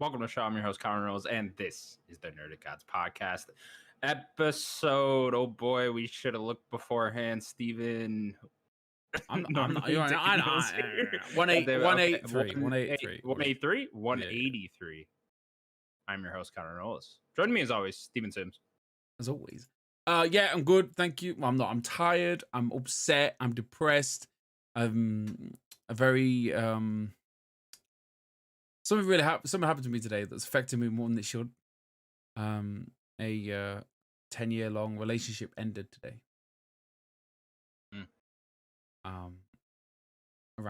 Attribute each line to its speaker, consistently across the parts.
Speaker 1: Welcome to the show. I'm your host, Connor Knowles, and this is the Nerdic podcast episode. Oh boy, we should have looked beforehand, Steven.
Speaker 2: I'm not. You're on.
Speaker 1: 183. I'm your host, Connor Knowles. Joining me as always, Steven Sims.
Speaker 2: As always. Yeah, I'm good. Thank you. Well, I'm not. I'm tired. I'm upset. I'm depressed. I'm a very something happened to me today that's affected me more than it should. A 10-year long relationship ended today.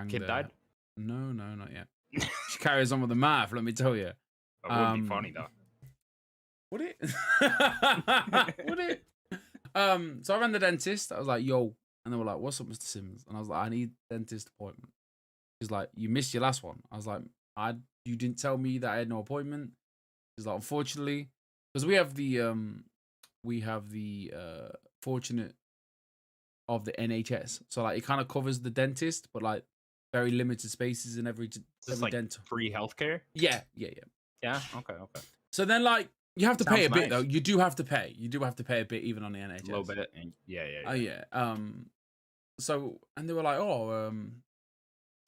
Speaker 1: Kid died?
Speaker 2: No, not yet. She carries on with the math, let me tell you.
Speaker 1: That would be funny though.
Speaker 2: Would it? Would it? So I ran the dentist. I was like, yo. And they were like, what's up, Mr. Simmons? And I was like, I need a dentist appointment. She's like, you missed your last one. I was like, you didn't tell me that I had no appointment. She's like, unfortunately, because we have the fortunate of the NHS. So like it kind of covers the dentist, but like very limited spaces in every
Speaker 1: like
Speaker 2: dental.
Speaker 1: Free healthcare?
Speaker 2: Yeah.
Speaker 1: Yeah. Okay.
Speaker 2: So then like you have to pay a bit
Speaker 1: nice.
Speaker 2: though. You do have to pay. You do have to pay a bit even on the NHS.
Speaker 1: A little bit. Yeah.
Speaker 2: So and they were like, oh,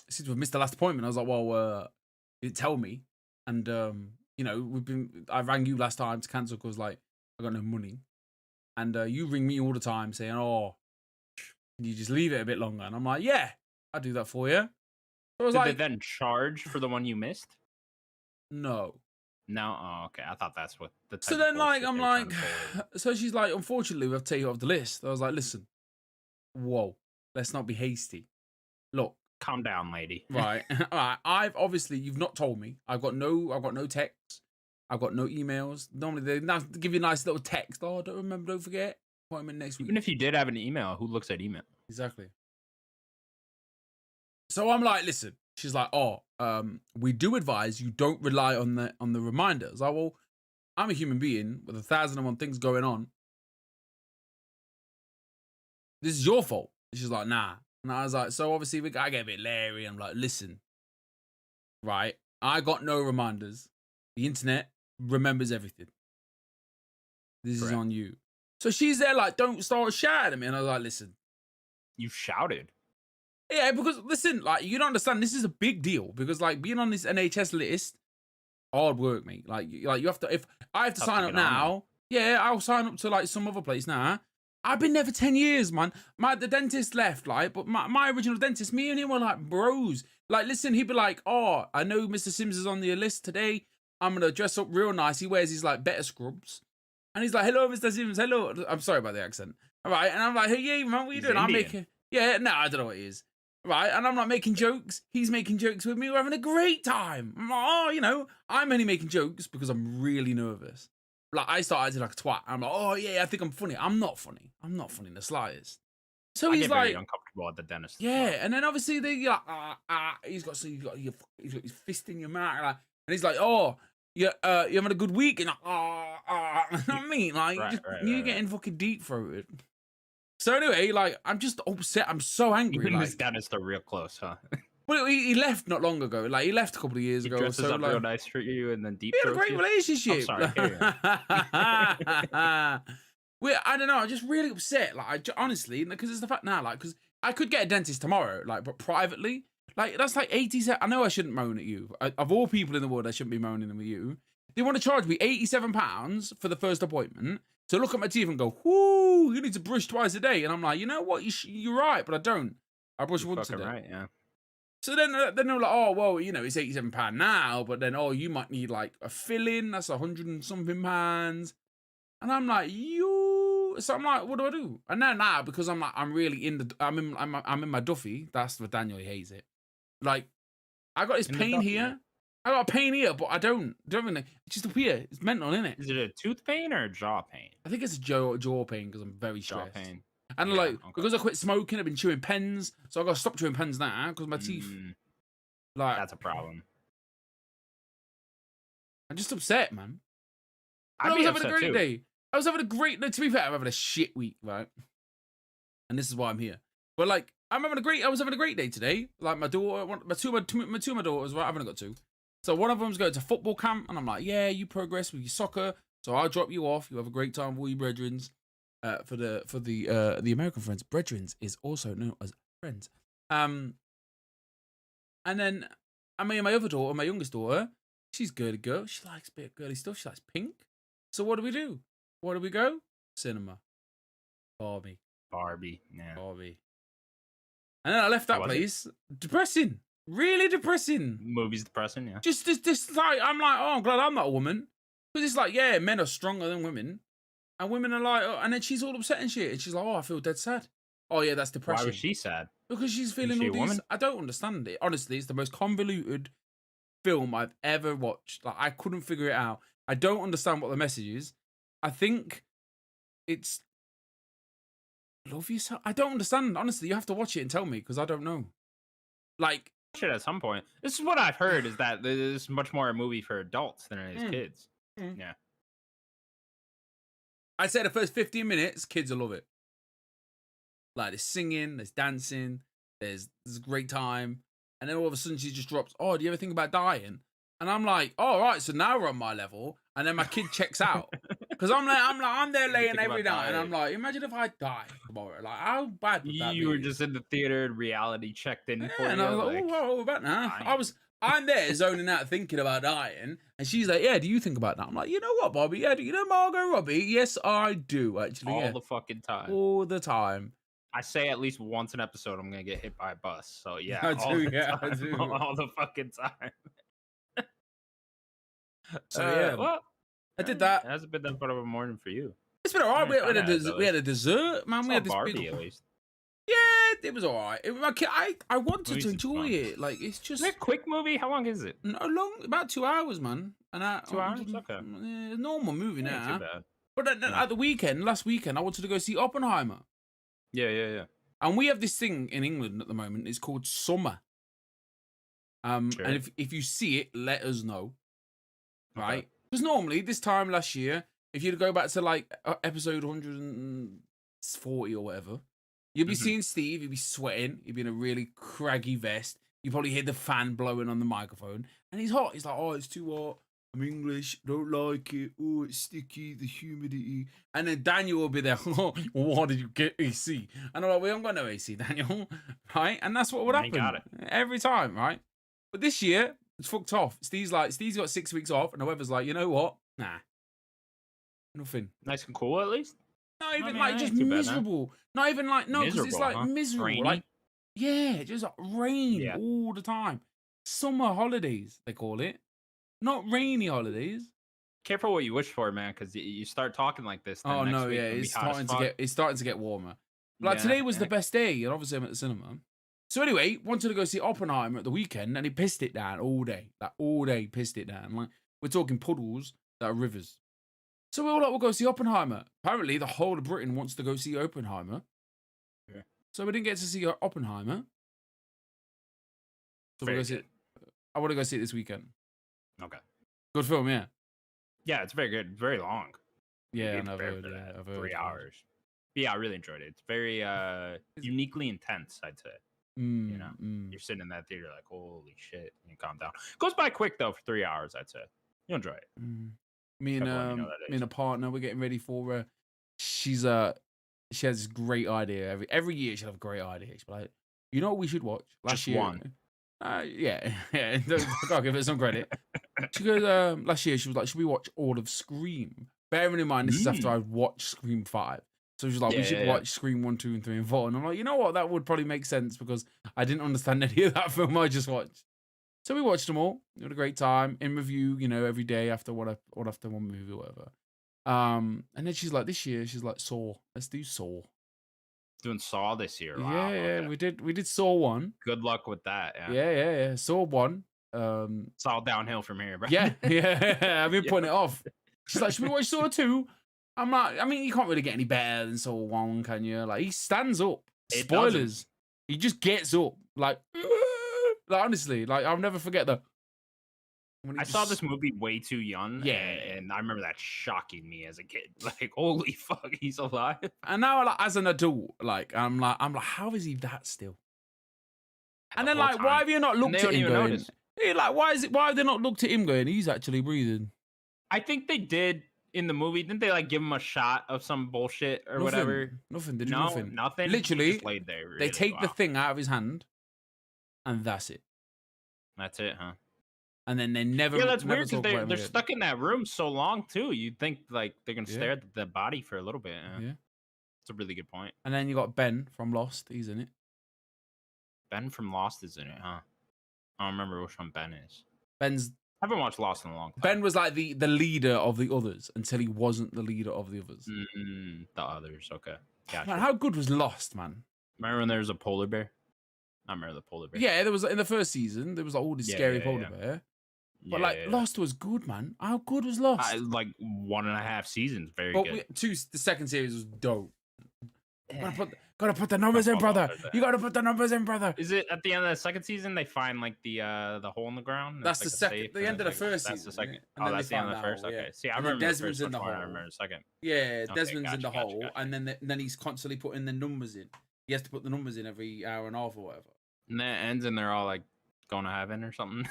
Speaker 2: it seems we've missed the last appointment. I was like, well, you didn't tell me. And I rang you last time to cancel because like I got no money. And you ring me all the time saying, oh, can you just leave it a bit longer? And I'm like, yeah, I'll do that for you. So I was
Speaker 1: Did
Speaker 2: like,
Speaker 1: they then charge for the one you missed?
Speaker 2: No.
Speaker 1: Oh, okay. I thought that's what the.
Speaker 2: So then, like, I'm like, so she's like, unfortunately, we have to take you off the list. I was like, listen, whoa, let's not be hasty. Look,
Speaker 1: calm down, lady.
Speaker 2: Right, all right. You've not told me. I've got no texts. I've got no emails. Normally they give you a nice little text. Oh, don't forget. Appointment next week.
Speaker 1: Even if you did have an email, who looks at email?
Speaker 2: Exactly. So I'm like, listen. She's like, oh, we do advise you don't rely on the reminders. Like, well, I'm a human being with 1,001 things going on. This is your fault. And she's like, nah. And I was like, so obviously I get a bit leery. I'm like, listen, right? I got no reminders. The internet remembers everything. This is on you. So she's there like, don't start shouting at me. And I was like, listen.
Speaker 1: You shouted.
Speaker 2: Yeah, because listen, like you don't understand. This is a big deal because like being on this NHS list, hard work, mate. Like you have to. If I have to sign up now, yeah, I'll sign up to like some other place now. I've been there for 10 years, man. The dentist left, like, but my original dentist, me and him were like bros. Like, listen, he'd be like, oh, I know Mr. Sims is on the list today. I'm gonna dress up real nice. He wears his like better scrubs, and he's like, hello, Mr. Sims, hello. I'm sorry about the accent. All right, and I'm like, hey, yeah, man, what are you doing?
Speaker 1: Indian.
Speaker 2: I'm making, yeah, no, I don't know what it is. Right, and I'm not making jokes. He's making jokes with me. We're having a great time. I'm like, oh, I'm only making jokes because I'm really nervous. Like, I started acting like a twat. I'm like, oh, yeah, I think I'm funny. I'm not funny. I'm not funny in the slightest. So he's like,
Speaker 1: very uncomfortable at the dentist.
Speaker 2: Yeah, and then obviously he's got his fist in your mouth, like, and he's like, oh, you're having a good week, and like, you know what I mean? Like, you're getting fucking deep throated. So anyway, like, I'm just upset. I'm so angry.
Speaker 1: Even this dentist are real close, huh?
Speaker 2: Well, he left not long ago. Like, he left a couple of years ago.
Speaker 1: He dresses up
Speaker 2: like,
Speaker 1: real nice for you, and then deep.
Speaker 2: We had a great relationship. I'm sorry. I don't know. I'm just really upset. Like, honestly, because it's the fact now, like, because I could get a dentist tomorrow, like, but privately, like, that's like 87. I know I shouldn't moan at you. Of all people in the world, I shouldn't be moaning with you. They want to charge me £87 for the first appointment to look at my teeth and go, whoo, you need to brush twice a day. And I'm like, you know what? You're right, but I don't. I brush once a day.
Speaker 1: Right, yeah.
Speaker 2: So then they're like, oh, well, it's £87 now, but then, oh, you might need like a fill-in. That's 100 and something pounds. And I'm like, so I'm like, what do I do? And then now, because I'm like, I'm in my Duffy. That's what Daniel hates it. Like, I got this pain here. I got a pain here, but I don't really. It's just up here. It's mental, isn't it?
Speaker 1: Is it a tooth pain or a jaw pain?
Speaker 2: I think it's a jaw pain because I'm very stressed.
Speaker 1: Jaw pain.
Speaker 2: And because I quit smoking, I've been chewing pens, so I got to stop chewing pens now because my teeth. Like,
Speaker 1: that's a problem.
Speaker 2: I'm just upset, man.
Speaker 1: I was
Speaker 2: having a great day. I was having a great. No, to be fair, I'm having a shit week, right? And this is why I'm here. But like, I was having a great day today. Like my daughter, my two of my daughters, right? I've only got two. So one of them's going to football camp, and I'm like, yeah, you progress with your soccer, so I'll drop you off. You have a great time with all your brethrens. For the American friends, brethrens is also known as friends. And then my other daughter, my youngest daughter, she's girly girl. She likes a bit of girly stuff. She likes pink. So what do? Where do we go? Cinema. Barbie.
Speaker 1: Yeah.
Speaker 2: Barbie. And then I left that place. Depressing. Really depressing.
Speaker 1: Movie's depressing, yeah.
Speaker 2: Just like, I'm like, oh, I'm glad I'm not a woman. Because it's like, yeah, men are stronger than women. And women are like, oh, and then she's all upset and shit. And she's like, oh, I feel dead sad. Oh, yeah, that's depression.
Speaker 1: Why was she sad?
Speaker 2: Because she's feeling all these. Woman? I don't understand it. Honestly, it's the most convoluted film I've ever watched. Like, I couldn't figure it out. I don't understand what the message is. I think it's love yourself. I don't understand. Honestly, you have to watch it and tell me because I don't know. Like,
Speaker 1: shit, at some point. This is what I've heard is that this is much more a movie for adults than it is kids. Yeah.
Speaker 2: I say the first 15 minutes, kids will love it. Like, there's singing, there's dancing, there's a great time. And then all of a sudden she just drops, oh, do you ever think about dying? And I'm like, oh, all right, so now we're on my level. And then my kid checks out. Because I'm there laying every night. And I'm like, imagine if I die tomorrow. Like, how bad would that be?
Speaker 1: You were just in the theater and reality checked in for you.
Speaker 2: And I was like, oh, what about now? I'm there zoning out thinking about dying. And she's like, yeah, do you think about that? I'm like, you know what, Bobby? Yeah, do you know Margot Robbie? Yes, I do, actually.
Speaker 1: All the fucking time.
Speaker 2: All the time.
Speaker 1: I say at least once an episode I'm going to get hit by a bus. So, yeah.
Speaker 2: I do.
Speaker 1: All the fucking time.
Speaker 2: So, yeah.
Speaker 1: Well,
Speaker 2: I did that.
Speaker 1: It hasn't been that part of a morning for you.
Speaker 2: It's been all right. We had a dessert, man. We had this
Speaker 1: Barbie, at least.
Speaker 2: Yeah, it was all right. I wanted to enjoy it. Like, it's just...
Speaker 1: Is it a quick movie? How long is it?
Speaker 2: No, long. About 2 hours, man. 2
Speaker 1: hours? Okay.
Speaker 2: Normal movie now.
Speaker 1: Not too bad.
Speaker 2: But at the last weekend, I wanted to go see Oppenheimer.
Speaker 1: Yeah.
Speaker 2: And we have this thing in England at the moment. It's called summer.
Speaker 1: Sure.
Speaker 2: And if you see it, let us know. Right?
Speaker 1: Okay.
Speaker 2: Because normally, this time last year, if you'd go back to like episode 140 or whatever, you'd be seeing Steve, he'd be sweating, he'd be in a really craggy vest. You probably hear the fan blowing on the microphone. And he's hot. He's like, oh, it's too hot. I'm English. Don't like it. Oh, it's sticky. The humidity. And then Daniel will be there. Oh, why did you get AC? And I'm like, we haven't got no AC, Daniel. Right? And that's what would happen.
Speaker 1: Got it.
Speaker 2: Every time, right? But this year, it's fucked off. Steve's got 6 weeks off. And the weather's like, you know what? Nah. Nothing.
Speaker 1: Nice and cool, at least?
Speaker 2: Not even just miserable. Bad, not even like, no, because it's like miserable.
Speaker 1: Rainy?
Speaker 2: Like, yeah, just like rain all the time. Summer holidays, they call it. Not rainy holidays.
Speaker 1: Careful what you wish for, man, because you start talking like this.
Speaker 2: Oh no, yeah, it's starting to get warmer. Like today was the best day, and obviously I'm at the cinema. So anyway, wanted to go see Oppenheimer at the weekend, and he pissed it down all day. Like all day, pissed it down. Like we're talking puddles that are rivers. So we're all like, we'll go see Oppenheimer. Apparently, the whole of Britain wants to go see Oppenheimer.
Speaker 1: Yeah.
Speaker 2: So we didn't get to see Oppenheimer. So I want to go see it this weekend.
Speaker 1: Okay.
Speaker 2: Good film, yeah.
Speaker 1: Yeah, it's very good. It's very long.
Speaker 2: Yeah,
Speaker 1: I've heard 3 hours. Yeah, I really enjoyed it. It's very uniquely intense, I'd say. You know, you're sitting in that theater like, holy shit, and you calm down. Goes by quick though for 3 hours, I'd say. You'll enjoy it.
Speaker 2: Me and a partner, we're getting ready for she has this great idea. Every year she'll have a great idea. She'll be like, you know what we should watch? Last year.
Speaker 1: One.
Speaker 2: Yeah. I gotta give it some credit. She goes, last year she was like, should we watch all of Scream? Bearing in mind, this is after I watched Scream 5. So she was like, we should watch Scream 1, 2, and 3, and 4. And I'm like, you know what? That would probably make sense because I didn't understand any of that film I just watched. So we watched them all. We had a great time. In review, every day after one movie or whatever. And then she's like, this year, she's like, Saw. Let's do Saw.
Speaker 1: Doing Saw this year. Wow,
Speaker 2: yeah. We did Saw 1.
Speaker 1: Good luck with that.
Speaker 2: Yeah. Saw 1.
Speaker 1: It's all downhill from here, bro.
Speaker 2: Yeah. I've been putting it off. She's like, should we watch Saw 2? I'm like, I mean, you can't really get any better than Saw 1, can you? Like, he stands up. Spoilers. He just gets up. Like honestly, like I'll never forget that.
Speaker 1: I saw this movie way too young.
Speaker 2: Yeah.
Speaker 1: And I remember that shocking me as a kid. Like, holy fuck, he's alive.
Speaker 2: And now, like, as an adult, I'm like, how is he that still? And then, like, why have you not looked at him going, Yeah, like, why have they not looked at him going, he's actually breathing?
Speaker 1: I think they did in the movie. Didn't they like give him a shot of some bullshit or whatever?
Speaker 2: Nothing. They do
Speaker 1: No,
Speaker 2: nothing.
Speaker 1: nothing. He
Speaker 2: Literally,
Speaker 1: just laid there. Really,
Speaker 2: they take the thing out of his hand, and that's it.
Speaker 1: That's it, huh?
Speaker 2: And then they never.
Speaker 1: Yeah, that's
Speaker 2: never
Speaker 1: weird because
Speaker 2: talk about him
Speaker 1: they're
Speaker 2: again.
Speaker 1: stuck in that room so long too. You'd think like they're gonna stare at the body for a little bit.
Speaker 2: Yeah,
Speaker 1: it's a really good point.
Speaker 2: And then you got Ben from Lost. He's in it.
Speaker 1: Ben from Lost is in it, huh? I don't remember which one Ben is.
Speaker 2: Ben's.
Speaker 1: I haven't watched Lost in a long time.
Speaker 2: Ben was like the leader of the others until he wasn't the leader of the others.
Speaker 1: The others, okay. Gotcha.
Speaker 2: Man, how good was Lost, man?
Speaker 1: Remember when there was a polar bear? I remember the polar bear.
Speaker 2: Yeah, there was in the first season. There was all this scary polar bear. But Lost was good, man. How good was Lost?
Speaker 1: Like 1.5 seasons, very good.
Speaker 2: The second series was dope. Gotta put the numbers in, brother. You gotta put the numbers in, brother.
Speaker 1: Is it at the end of the second season they find like the hole in the ground?
Speaker 2: That's the second. The end of the first season.
Speaker 1: That's the second.
Speaker 2: Yeah?
Speaker 1: Oh, that's the end of the first. Okay. See, I remember
Speaker 2: Desmond's
Speaker 1: the first
Speaker 2: in the hole.
Speaker 1: I remember the second.
Speaker 2: Yeah, Desmond's in the hole, and then he's constantly putting the numbers in. He has to put the numbers in every hour and a half or whatever.
Speaker 1: And then it ends, and they're all like going to heaven or something.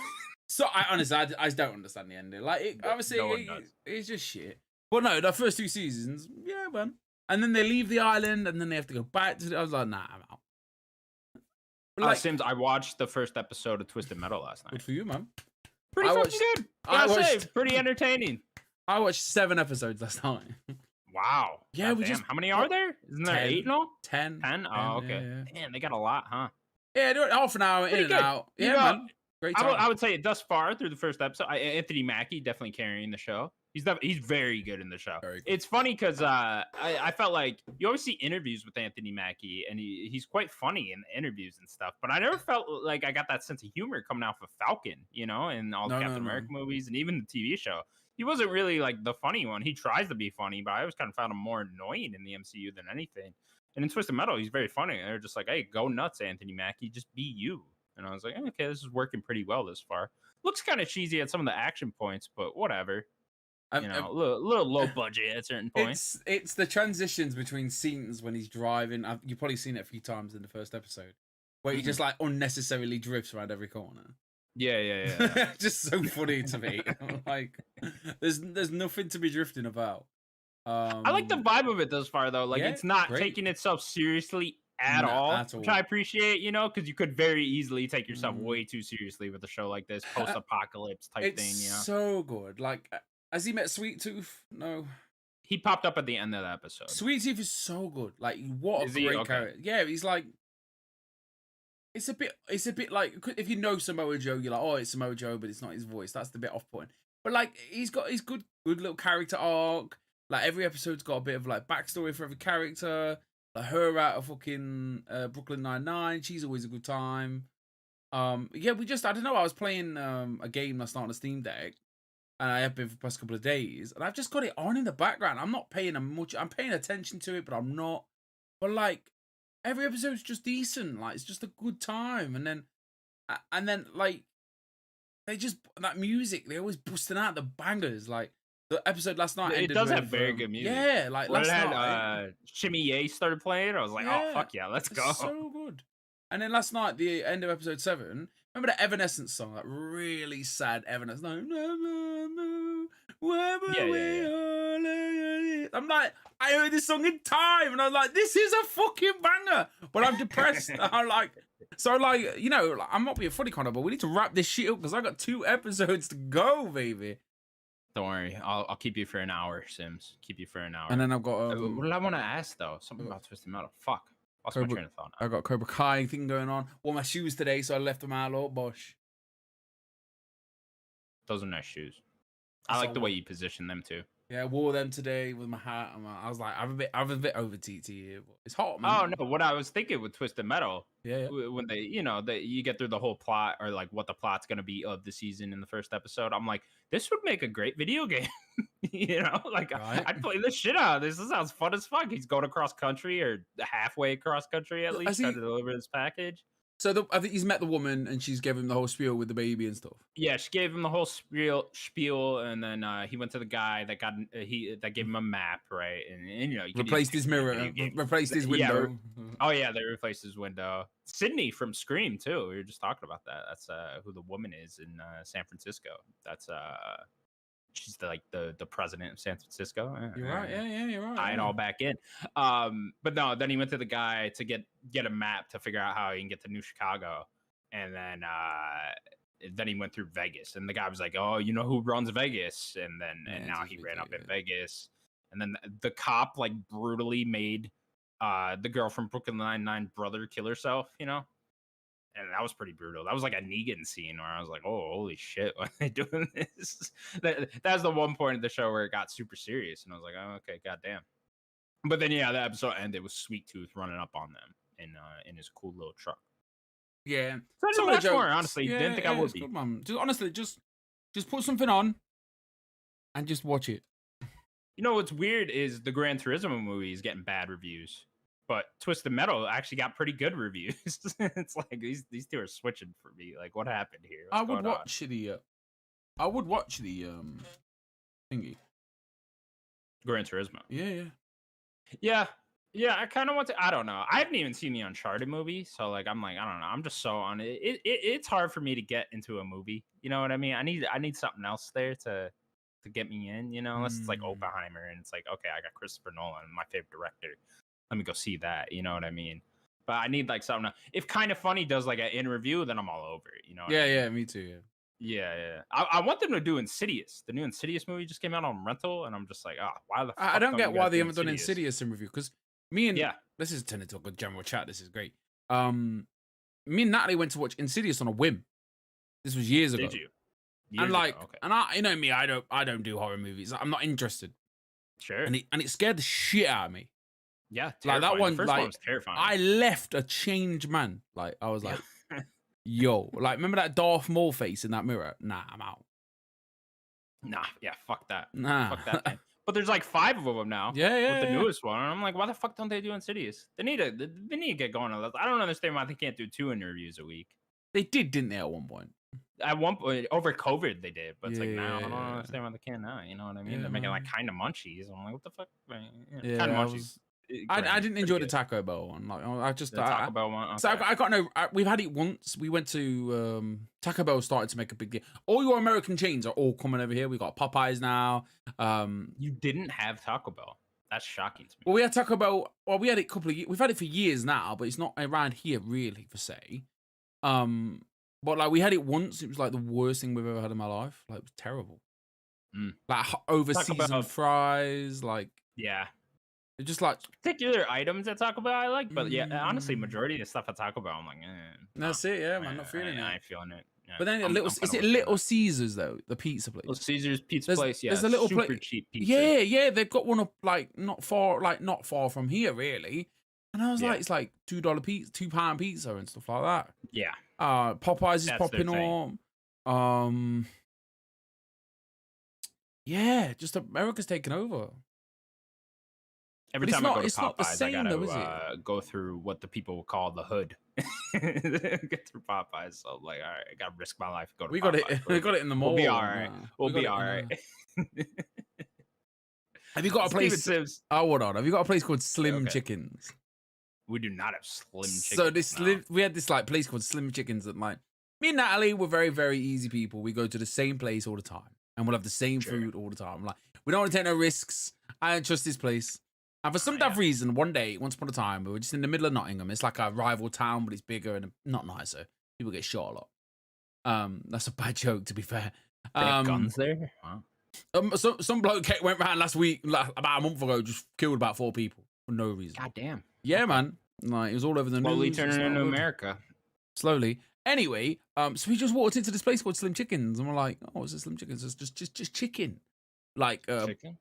Speaker 2: So I honestly, I don't understand the ending. Like, obviously, it's just shit. But no, the first 2 seasons, yeah, man. And then they leave the island, and then they have to go back to. I was like, nah, I'm out.
Speaker 1: Like, Sims, I watched the first episode of Twisted Metal last night.
Speaker 2: Good for you, man.
Speaker 1: Pretty fucking good. Gotta say, pretty entertaining.
Speaker 2: I watched 7 episodes last night.
Speaker 1: Wow.
Speaker 2: Yeah,
Speaker 1: how many are there? Isn't there 8 in all?
Speaker 2: 10.
Speaker 1: 10? Oh, okay. Yeah. Man, they got a lot, huh?
Speaker 2: Yeah, do it half an hour in and out. Yeah, man. Great time.
Speaker 1: I would say thus far through the first episode, Anthony Mackie definitely carrying the show. He's very good in the show. It's funny because I felt like you always see interviews with Anthony Mackie, and he's quite funny in the interviews and stuff. But I never felt like I got that sense of humor coming out of Falcon, and all the Captain America movies and even the TV show. He wasn't really like the funny one. He tries to be funny, but I always kind of found him more annoying in the MCU than anything. And in Twisted Metal, he's very funny. And they're just like, "Hey, go nuts, Anthony Mackie. Just be you." And I was like, "Okay, this is working pretty well this far." Looks kind of cheesy at some of the action points, but whatever. A little low budget at certain points.
Speaker 2: It's the transitions between scenes when he's driving. You've probably seen it a few times in the first episode, where he just like unnecessarily drifts around every corner.
Speaker 1: Yeah.
Speaker 2: Just so funny to me. Like, there's nothing to be drifting about.
Speaker 1: I like the vibe of it thus far, though. Like, it's not taking itself seriously at all, which I appreciate, because you could very easily take yourself way too seriously with a show like this, post-apocalypse type thing.
Speaker 2: It's so good. Like, has he met Sweet Tooth? No.
Speaker 1: He popped up at the end of the episode.
Speaker 2: Sweet Tooth is so good. Like, what a great character. Yeah, he's like, it's a bit like, if you know Samoa Joe, you're like, oh, it's Samoa Joe, but it's not his voice. That's the bit off point. But like, he's got his good little character arc. Like, every episode's got a bit of like backstory for every character. Like, her out of fucking Brooklyn Nine-Nine, she's always a good time. I don't know, I was playing a game last night on a Steam Deck, and I have been for the past couple of days, and I've just got it on in the background. I'm not paying I'm paying attention to it, but I'm not. But like, every episode's just decent. Like, it's just a good time. And then like, they just, that music, they're always busting out the bangers. Like, the episode last night ended
Speaker 1: does have very good music.
Speaker 2: Yeah, like
Speaker 1: when
Speaker 2: last night.
Speaker 1: Shimmy Ye started playing, I was like, oh, fuck yeah, let's go.
Speaker 2: So good. And then last night, the end of episode 7, remember the Evanescence song? That really sad Evanescence. Like, I'm like, I heard this song in time, and I was like, this is a fucking banger. But I'm depressed. I'm like, I'm not being funny, Connor, but we need to wrap this shit up because I got 2 episodes to go, baby.
Speaker 1: Don't worry, I'll keep you for an hour, Sims. Keep you for an hour.
Speaker 2: And then I've got
Speaker 1: what did I want to ask though? Something about Twisted Metal. Fuck, lost my train of thought.
Speaker 2: I got Cobra Kai thing going on. Wore my shoes today, so I left them out. Lord Bosh.
Speaker 1: Those are nice shoes. I like the way you position them too.
Speaker 2: Yeah, I wore them today with my hat. I was like, I'm a bit over TT here. But it's hot, man.
Speaker 1: Oh no, what I was thinking with Twisted Metal,
Speaker 2: yeah.
Speaker 1: when they, you get through the whole plot or like what the plot's gonna be of the season in the first episode, I'm like, this would make a great video game. Like right? I'd play the shit out of this. This sounds fun as fuck. He's going across country or halfway across country at least, trying to deliver this package.
Speaker 2: So I think he's met the woman, and she's given him the whole spiel with the baby and stuff.
Speaker 1: Yeah, she gave him the whole spiel, and then he went to the guy that gave him a map, right? And you know, you
Speaker 2: replaced his mirror, replaced his window.
Speaker 1: Oh yeah, they replaced his window. Sydney from Scream too. We were just talking about that. That's who the woman is in San Francisco. That's she's the president of San Francisco.
Speaker 2: You're right. Yeah, you're right.
Speaker 1: Tie it all back in. But no, then he went to the guy to get a map to figure out how he can get to New Chicago, and then he went through Vegas, and the guy was like, "Oh, you know who runs Vegas?" And now he ran up in Vegas, and then the cop like brutally made the girl from Brooklyn Nine-Nine brother kill herself, you know. And that was pretty brutal. That was like a Negan scene where I was like, "Oh, holy shit! Why are they doing this?" That's the one point of the show where it got super serious, and I was like, "Oh, okay, goddamn." But then, yeah, the episode ended with Sweet Tooth running up on them in his cool little truck.
Speaker 2: Yeah,
Speaker 1: so I didn't watch more. Honestly, didn't think I would be.
Speaker 2: Good, man. Just put something on and just watch it.
Speaker 1: You know what's weird is the Gran Turismo movie is getting bad reviews. But Twisted Metal actually got pretty good reviews. It's like these two are switching for me. Like, what happened here?
Speaker 2: I would watch the thingy.
Speaker 1: Gran Turismo.
Speaker 2: Yeah.
Speaker 1: I kind of want to. I don't know. I haven't even seen the Uncharted movie, so like, I'm like, I don't know. I'm just so on it. It's hard for me to get into a movie. You know what I mean? I need something else there to get me in. You know, unless it's like Oppenheimer, and it's like, okay, I got Christopher Nolan, my favorite director. Let me go see that. You know what I mean? But I need like something. If Kind of Funny does like an in review, then I'm all over it. You know?
Speaker 2: Yeah, me too.
Speaker 1: Yeah. I want them to do Insidious. The new Insidious movie just came out on rental, and I'm just like, oh, why the fuck?
Speaker 2: I don't get why they haven't done Insidious in review, because me and this is turning into a good general chat. This is great. Me and Natalie went to watch Insidious on a whim. This was years ago.
Speaker 1: Did you?
Speaker 2: And like, okay. And you know me, I don't do horror movies. I'm not interested.
Speaker 1: Sure.
Speaker 2: And it scared the shit out of me.
Speaker 1: Yeah,
Speaker 2: terrifying. Like that one,
Speaker 1: the first
Speaker 2: like
Speaker 1: one was terrifying.
Speaker 2: I left a changed man. Like I was like, yo, like remember that Darth Maul face in that mirror? Nah, I'm out.
Speaker 1: Nah, yeah, fuck that.
Speaker 2: Nah,
Speaker 1: fuck that. Man. But there's like 5 of them now.
Speaker 2: Yeah.
Speaker 1: With the newest one, and I'm like, why the fuck don't they do Insidious? They need to get going on that. I don't understand why they can't do 2 interviews a week.
Speaker 2: They didn't they? At one point.
Speaker 1: At one point, over COVID, they did, but it's like now I don't understand why they can't now. You know what I mean? They're making like Kind of Munchies. I'm like, what the fuck?
Speaker 2: Yeah, Kind of Munchies. I didn't enjoy the Taco Bell one. Like I just
Speaker 1: Taco Bell one. Okay.
Speaker 2: So I got no. We've had it once. We went to Taco Bell. Started to make a big deal. All your American chains are all coming over here. We got Popeyes now.
Speaker 1: You didn't have Taco Bell. That's shocking to me.
Speaker 2: Well, we had Taco Bell. Well, we had it a couple of years. We've had it for years now, but it's not around here really for say. But like we had it once. It was like the worst thing we've ever had in my life. Like it was terrible. Like over seasoned fries. Like just like
Speaker 1: particular items at Taco Bell I like, but honestly, majority of the stuff at Taco Bell I'm like,
Speaker 2: that's it, man. Not feeling it.
Speaker 1: I ain't feeling it. Yeah.
Speaker 2: But then is it Little Caesars though? The pizza place.
Speaker 1: Little Caesars pizza place. Yeah,
Speaker 2: there's a little
Speaker 1: super cheap pizza.
Speaker 2: Yeah. They've got one up like not far from here really. And I was like, it's like $2 pizza, £2 pizza and stuff like that.
Speaker 1: Yeah.
Speaker 2: Popeyes is popping up. Yeah, just America's taking over.
Speaker 1: Every time I go to Popeyes, I gotta go through what the people will call the hood. Get through Popeyes, so I'm like, all right, I gotta risk my life. Go to Popeyes.
Speaker 2: We got it in the mall.
Speaker 1: We'll be all right. We'll be all right.
Speaker 2: Have you got a place? Oh, hold on. Have you got a place called Slim Chickens?
Speaker 1: We do not have Slim Chickens.
Speaker 2: So we had this like place called Slim Chickens that like me and Natalie were very, very easy people. We go to the same place all the time, and we'll have the same food all the time. Like we don't want to take no risks. I don't trust this place. And for some damn reason, one day, once upon a time, we were just in the middle of Nottingham. It's like a rival town, but it's bigger and not nicer. People get shot a lot. That's a bad joke, to be fair.
Speaker 1: They have guns there? Wow.
Speaker 2: Some bloke went round last week, like, about a month ago, just killed about 4 people for no reason.
Speaker 1: God damn.
Speaker 2: Yeah, man. Like, it was all over the news.
Speaker 1: Slowly turning into America.
Speaker 2: Slowly. Anyway, so we just walked into this place called Slim Chickens, and we're like, oh, it's a Slim Chickens. It's just chicken. Like
Speaker 1: chicken,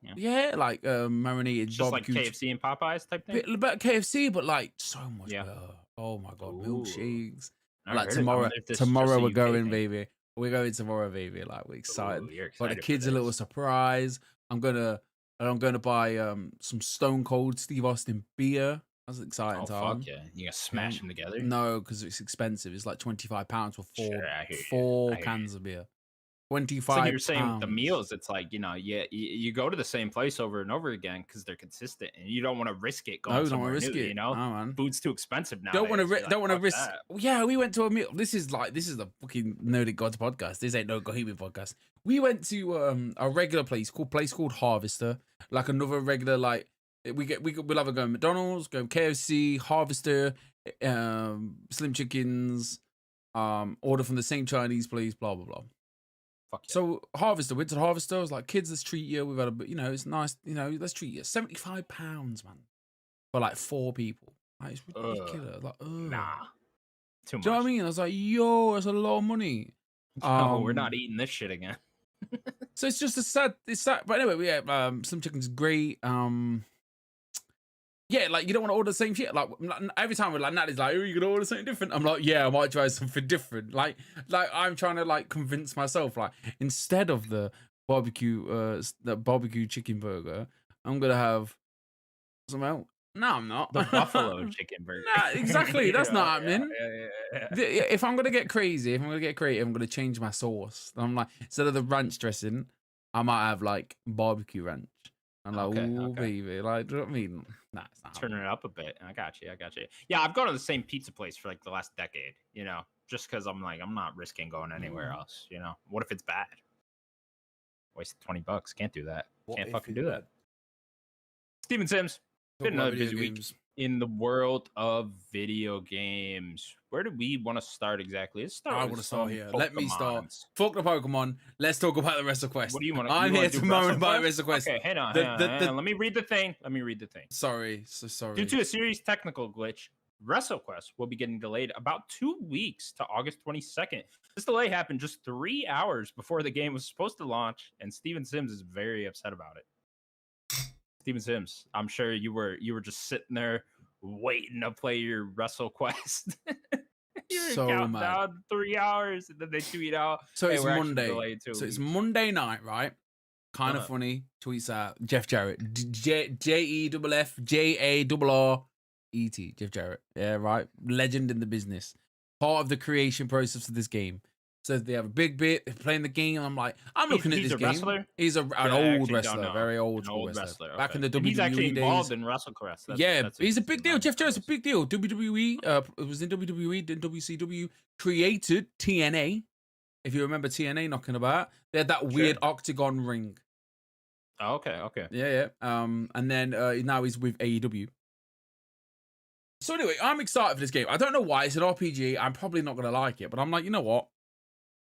Speaker 2: like marinated
Speaker 1: just barbecue, like KFC and Popeyes type thing.
Speaker 2: Bit KFC, but like so much better. Oh my god, milkshakes! Like tomorrow we're going, baby. We're going tomorrow, baby. Like we're excited. But the kids a little surprise. I'm gonna buy some Stone Cold Steve Austin beer. That's exciting
Speaker 1: Oh
Speaker 2: time.
Speaker 1: fuck yeah! You gonna smash them together?
Speaker 2: No, because it's expensive. It's like £25 for
Speaker 1: Four
Speaker 2: cans of beer.
Speaker 1: It's like you were saying with the
Speaker 2: £25.
Speaker 1: meals. It's like, you go to the same place over and over again because they're consistent, and you don't want to risk it going somewhere new.
Speaker 2: It.
Speaker 1: No,
Speaker 2: man.
Speaker 1: Food's too expensive now.
Speaker 2: Don't want to risk. That. Yeah, we went to a meal. This is the fucking Nerdic Gods podcast. This ain't no Gohimi podcast. We went to a regular place called Harvester, like another regular like we'll either go McDonald's, go KFC, Harvester, Slim Chickens, order from the same Chinese place, blah blah blah.
Speaker 1: Fuck yeah.
Speaker 2: So Harvester, went to the Harvester. I was like, kids, let's treat you. We've had it's nice. Let's treat you. £75, man, for like 4 people. Like, it's ridiculous. Like,
Speaker 1: nah, too much.
Speaker 2: Do you know what I mean? I was like, yo, that's a lot of money.
Speaker 1: No, we're not eating this shit again.
Speaker 2: So it's just it's sad. But anyway, yeah, Slim Chicken's great. Yeah, like you don't want to order the same shit. Like every time we're like, Natalie's like, "Oh, you gonna order something different?" I'm like, "Yeah, I might try something different." Like I'm trying to like convince myself, like instead of the barbecue chicken burger, I'm gonna have something else. No, I'm not.
Speaker 1: The buffalo chicken burger.
Speaker 2: Nah, exactly. That's not happening.
Speaker 1: Yeah.
Speaker 2: If I'm gonna get crazy, if I'm gonna get creative, I'm gonna change my sauce. I'm like, instead of the ranch dressing, I might have like barbecue ranch. I'm like, okay. Baby, like, do you know what I mean? Nah, it's not
Speaker 1: turning it up a bit. I got you. Yeah, I've gone to the same pizza place for like the last decade. Just because I'm like, I'm not risking going anywhere else. What if it's bad? Wasted $20. Can't do that. Can't fucking do that. Steven Sims. Been another busy week in the world of video games. Where do we want to start exactly?
Speaker 2: I want to start here. Let me start. Fuck the Pokemon. Let's talk about the WrestleQuest.
Speaker 1: What do you want to?
Speaker 2: I'm here to moan about WrestleQuest.
Speaker 1: Okay, hang on. Let me read the thing.
Speaker 2: Sorry, so sorry.
Speaker 1: Due to a serious technical glitch, WrestleQuest will be getting delayed about 2 weeks to August 22nd. This delay happened just 3 hours before the game was supposed to launch, and Steven Sims is very upset about it. Steven Sims, I'm sure you were just sitting there waiting to play your WrestleQuest. You're so counting down 3 hours, and then they tweet out.
Speaker 2: So it's Monday. So it's Monday night, right? Kind of funny. Tweets out Jeff Jarrett, JEFFJARRET, Jeff Jarrett. Yeah, right. Legend in the business. Part of the creation process of this game. So they have a big bit, they're playing the game, and I'm like, I'm looking at this game.
Speaker 1: Wrestler?
Speaker 2: He's an old wrestler, very old wrestler. Okay. Back in the WWE
Speaker 1: he's actually involved
Speaker 2: days.
Speaker 1: in WrestleQuest.
Speaker 2: He's a big deal. Jeff Jarrett's a big deal. WWE, it was in WWE, then WCW, created TNA. If you remember TNA knocking about, they had that weird octagon ring.
Speaker 1: Oh, okay.
Speaker 2: Yeah. And then now he's with AEW. So anyway, I'm excited for this game. I don't know why. It's an RPG. I'm probably not going to like it, but I'm like, you know what?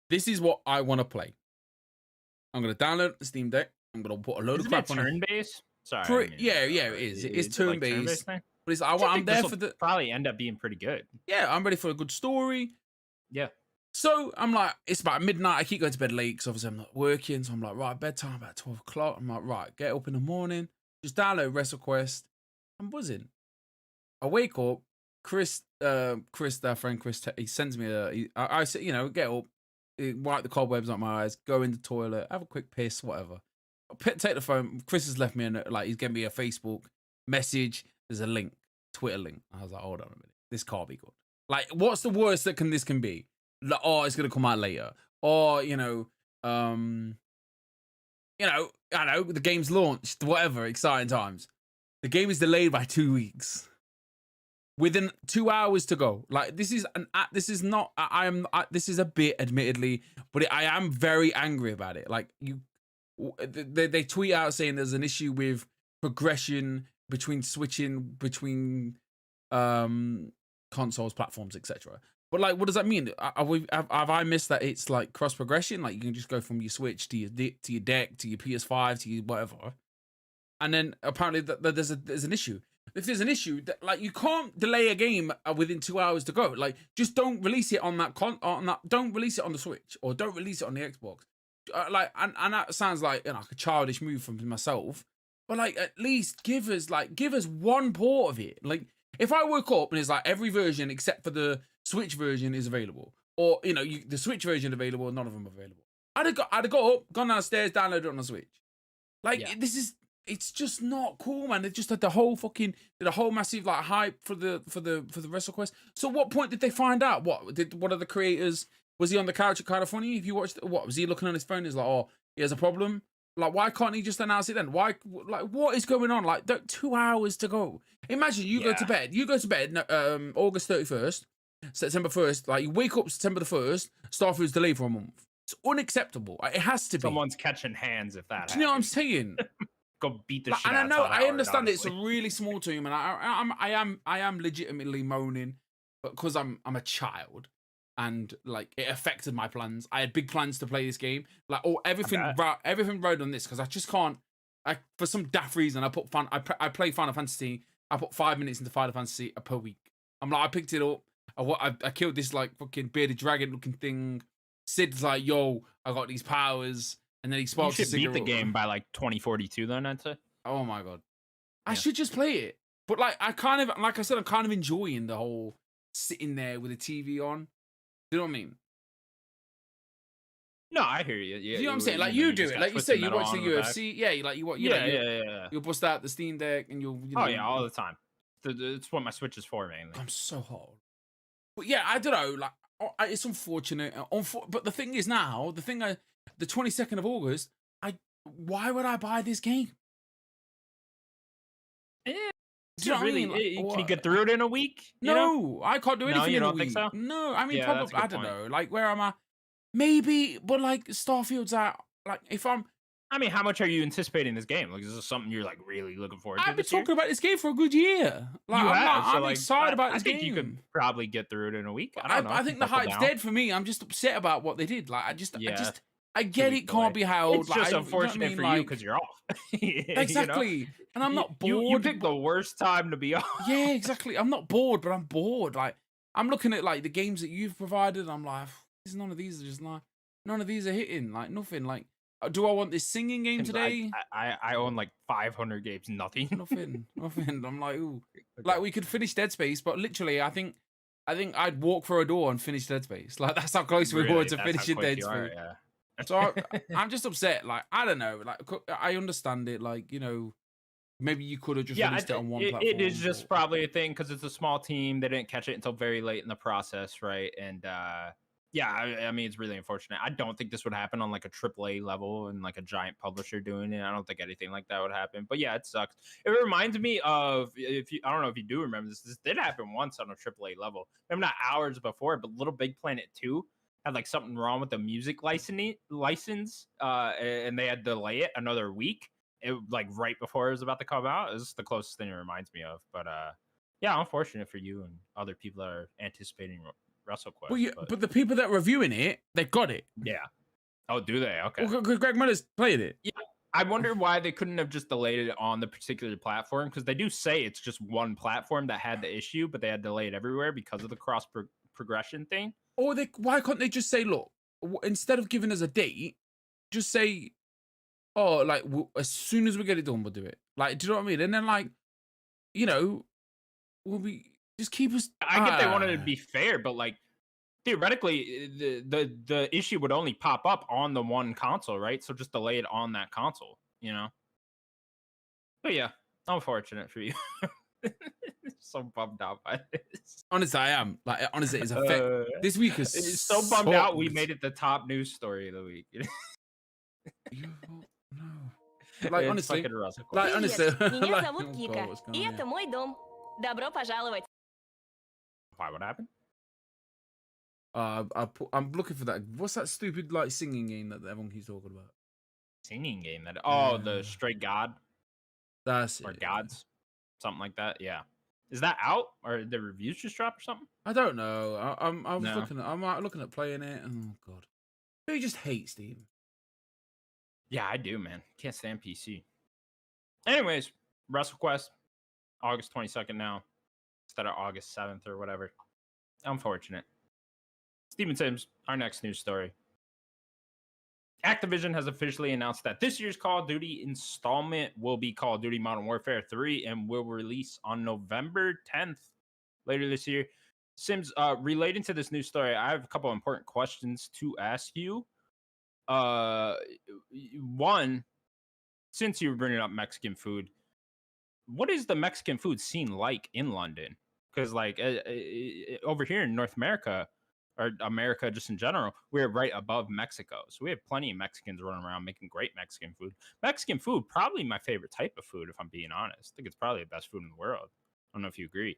Speaker 2: This is what I want to play. I'm going to download the Steam Deck. I'm going to put a load of crap on it.
Speaker 1: Turn-based? Sorry.
Speaker 2: Yeah, it is. It's turn-based. But it's I'm there for the...
Speaker 1: probably end up being pretty good.
Speaker 2: Yeah, I'm ready for a good story.
Speaker 1: Yeah.
Speaker 2: So I'm like, it's about midnight. I keep going to bed late because obviously I'm not working. So I'm like, right, bedtime about 12 o'clock. I'm like, right, get up in the morning. Just download WrestleQuest. I'm buzzing. I wake up. Chris, our friend Chris, he sends me I said, get up. Wipe the cobwebs out my eyes, go in the toilet, have a quick piss, whatever. Take the phone. Chris has left me he's giving me a Facebook message. There's a link, Twitter link. I was like, hold on a minute, this can't be good. Like, what's the worst that this can be? Like, it's gonna come out later, or I know the game's launched, whatever. Exciting times. The game is delayed by 2 weeks. Within 2 hours to go. Like, this is a bit, admittedly, but I am very angry about it. Like, they tweet out saying there's an issue with progression switching between consoles, platforms, etc. But like, what does that mean? Have I missed that it's like cross progression? Like, you can just go from your Switch to your deck to your PS5 to your whatever, and then apparently there's an issue. If there's an issue, that like, you can't delay a game within 2 hours to go. Like, just don't release it on that don't release it on the Switch, or don't release it on the Xbox. And that sounds like a childish move from myself. But like, at least give us one port of it. Like, if I woke up and it's like every version except for the Switch version is available, or the Switch version available, none of them available, I'd have got up, gone downstairs, downloaded it on the Switch. Like, this is it's just not cool, man. They just had the whole massive like hype for the WrestleQuest. So what point did they find out? What are the creators? Was he on the couch at Kind of Funny? If you watched, what was he looking on his phone? He's like, oh, he has a problem. Like, why can't he just announce it then? Why? Like, what is going on? Like, 2 hours to go. Imagine you go to bed. You go to bed August 31st, September 1st. Like, you wake up September the 1st. Starfield's delayed for a month. It's unacceptable. It has to be.
Speaker 1: Someone's catching hands if that.
Speaker 2: Do you know what I'm saying?
Speaker 1: Go beat the shit
Speaker 2: and
Speaker 1: out
Speaker 2: I know,
Speaker 1: of
Speaker 2: I
Speaker 1: Howard,
Speaker 2: understand
Speaker 1: honestly.
Speaker 2: it's a really small team, and I am legitimately moaning, because I'm a child. And like it affected my plans. I had big plans to play this game. Like everything rode on this because I just can't. For some daft reason, I play Final Fantasy. I put 5 minutes into Final Fantasy per week. I'm like, I picked it up. I killed this like fucking bearded dragon looking thing. Sid's like, yo, I got these powers, and then he sparks.
Speaker 1: You should beat the game by like 2042, then I'd say.
Speaker 2: Oh my god, I should just play it. But like I said, I'm kind of enjoying the whole sitting there with the TV on. You know what I mean?
Speaker 1: No, I hear you. Yeah,
Speaker 2: you know what I'm saying? Like you do it. Like you say, you watch the UFC. Yeah,
Speaker 1: Yeah.
Speaker 2: You'll bust out the Steam Deck and you'll.
Speaker 1: Oh yeah, all the time. It's what my Switch is for mainly.
Speaker 2: I'm so hot. But yeah, I don't know. Like it's unfortunate. But the thing is now, the 22nd of August. Why would I buy this game?
Speaker 1: Yeah.
Speaker 2: Do you know
Speaker 1: really?
Speaker 2: what I mean?
Speaker 1: Can you get through it in a week?
Speaker 2: No, I can't do anything
Speaker 1: you
Speaker 2: in a
Speaker 1: don't
Speaker 2: week.
Speaker 1: think so?
Speaker 2: No, I mean, probably, I don't
Speaker 1: point.
Speaker 2: know. Like, where am I? Maybe, but like, Starfield's out. Like,
Speaker 1: I mean, how much are you anticipating this game? Like, is this something you're like really looking forward to?
Speaker 2: I've been talking about this game for a good year. Like, I'm excited about this game.
Speaker 1: I think you could probably get through it in a week. I don't know.
Speaker 2: I think the hype's dead for me. I'm just upset about what they did. Like, I get it can't be held.
Speaker 1: It's just unfortunate for you because you're off.
Speaker 2: Exactly. You know? And I'm not bored.
Speaker 1: You picked the worst time to be off.
Speaker 2: Yeah, exactly. I'm not bored, but I'm bored. Like, I'm looking at like the games that you've provided. And I'm like, none of these are just like, none of these are hitting. Like, nothing. Like, do I want this singing game today?
Speaker 1: I own like 500 games. Nothing.
Speaker 2: Nothing. I'm like, ooh. Okay. Like, we could finish Dead Space, but literally, I think I'd walk for a door and finish Dead Space. Like, that's how close we were to finishing Dead Space.
Speaker 1: Yeah.
Speaker 2: So I'm just upset. Like, I don't know. Like, I understand it. Like, you know, maybe you could have just released it on one platform.
Speaker 1: It is just probably a thing because it's a small team. They didn't catch it until very late in the process, right? And yeah, I mean, it's really unfortunate. I don't think this would happen on like a AAA level and like a giant publisher doing it. I don't think anything like that would happen. But yeah, it sucks. It reminds me of I don't know if you do remember this. This did happen once on a AAA level. Maybe not hours before, but Little Big Planet 2 had like something wrong with the music license, and they had to delay it another week. It like right before it was about to come out. It's the closest thing it reminds me of. But yeah, unfortunate for you and other people that are anticipating WrestleQuest.
Speaker 2: Well, but the people that are reviewing it, they got it.
Speaker 1: Yeah. Oh, do they? Okay.
Speaker 2: Well, Greg Miller's played it.
Speaker 1: Yeah. I wonder why they couldn't have just delayed it on the particular platform, because they do say it's just one platform that had the issue, but they had delayed everywhere because of the cross progression thing.
Speaker 2: Or why couldn't they just say, look, instead of giving us a date, just say, oh, like, as soon as we get it done, we'll do it. Like, do you know what I mean? And then, like, you know, we'll be just keep us.
Speaker 1: I get they wanted to be fair, but like theoretically, the issue would only pop up on the one console, right? So just delay it on that console, you know. But yeah, unfortunate for you. So bummed out by this.
Speaker 2: Honestly, I am. Like, honestly, it's this week is
Speaker 1: so bummed out. We made it the top news story of the week.
Speaker 2: No. Like, honestly, like, honestly,
Speaker 3: Меня зовут Кика, и это мой дом. Добро пожаловать.
Speaker 1: Why? What happened?
Speaker 2: I'm looking for that. What's that stupid like singing game that everyone keeps talking about?
Speaker 1: Singing game that? Oh, the Stray God.
Speaker 2: That's
Speaker 1: or
Speaker 2: it.
Speaker 1: Gods, something like that. Yeah. Is that out or the reviews just dropped or something?
Speaker 2: I don't know. I'm looking at playing it. Oh god, you just hate Steam.
Speaker 1: Yeah, I do, man. Can't stand PC. Anyways, WrestleQuest, August 22nd now, instead of August 7th or whatever. Unfortunate. Steven Sims, our next news story. Activision has officially announced that this year's Call of Duty installment will be Call of Duty Modern Warfare 3 and will release on November 10th later this year. Sims, relating to this news story, I have a couple of important questions to ask you. One, since you were bringing up Mexican food, what is the Mexican food scene like in London? Because like over here in North America or America just in general, we're right above Mexico. So we have plenty of Mexicans running around making great Mexican food. Mexican food, probably my favorite type of food, if I'm being honest. I think it's probably the best food in the world. I don't know if you agree.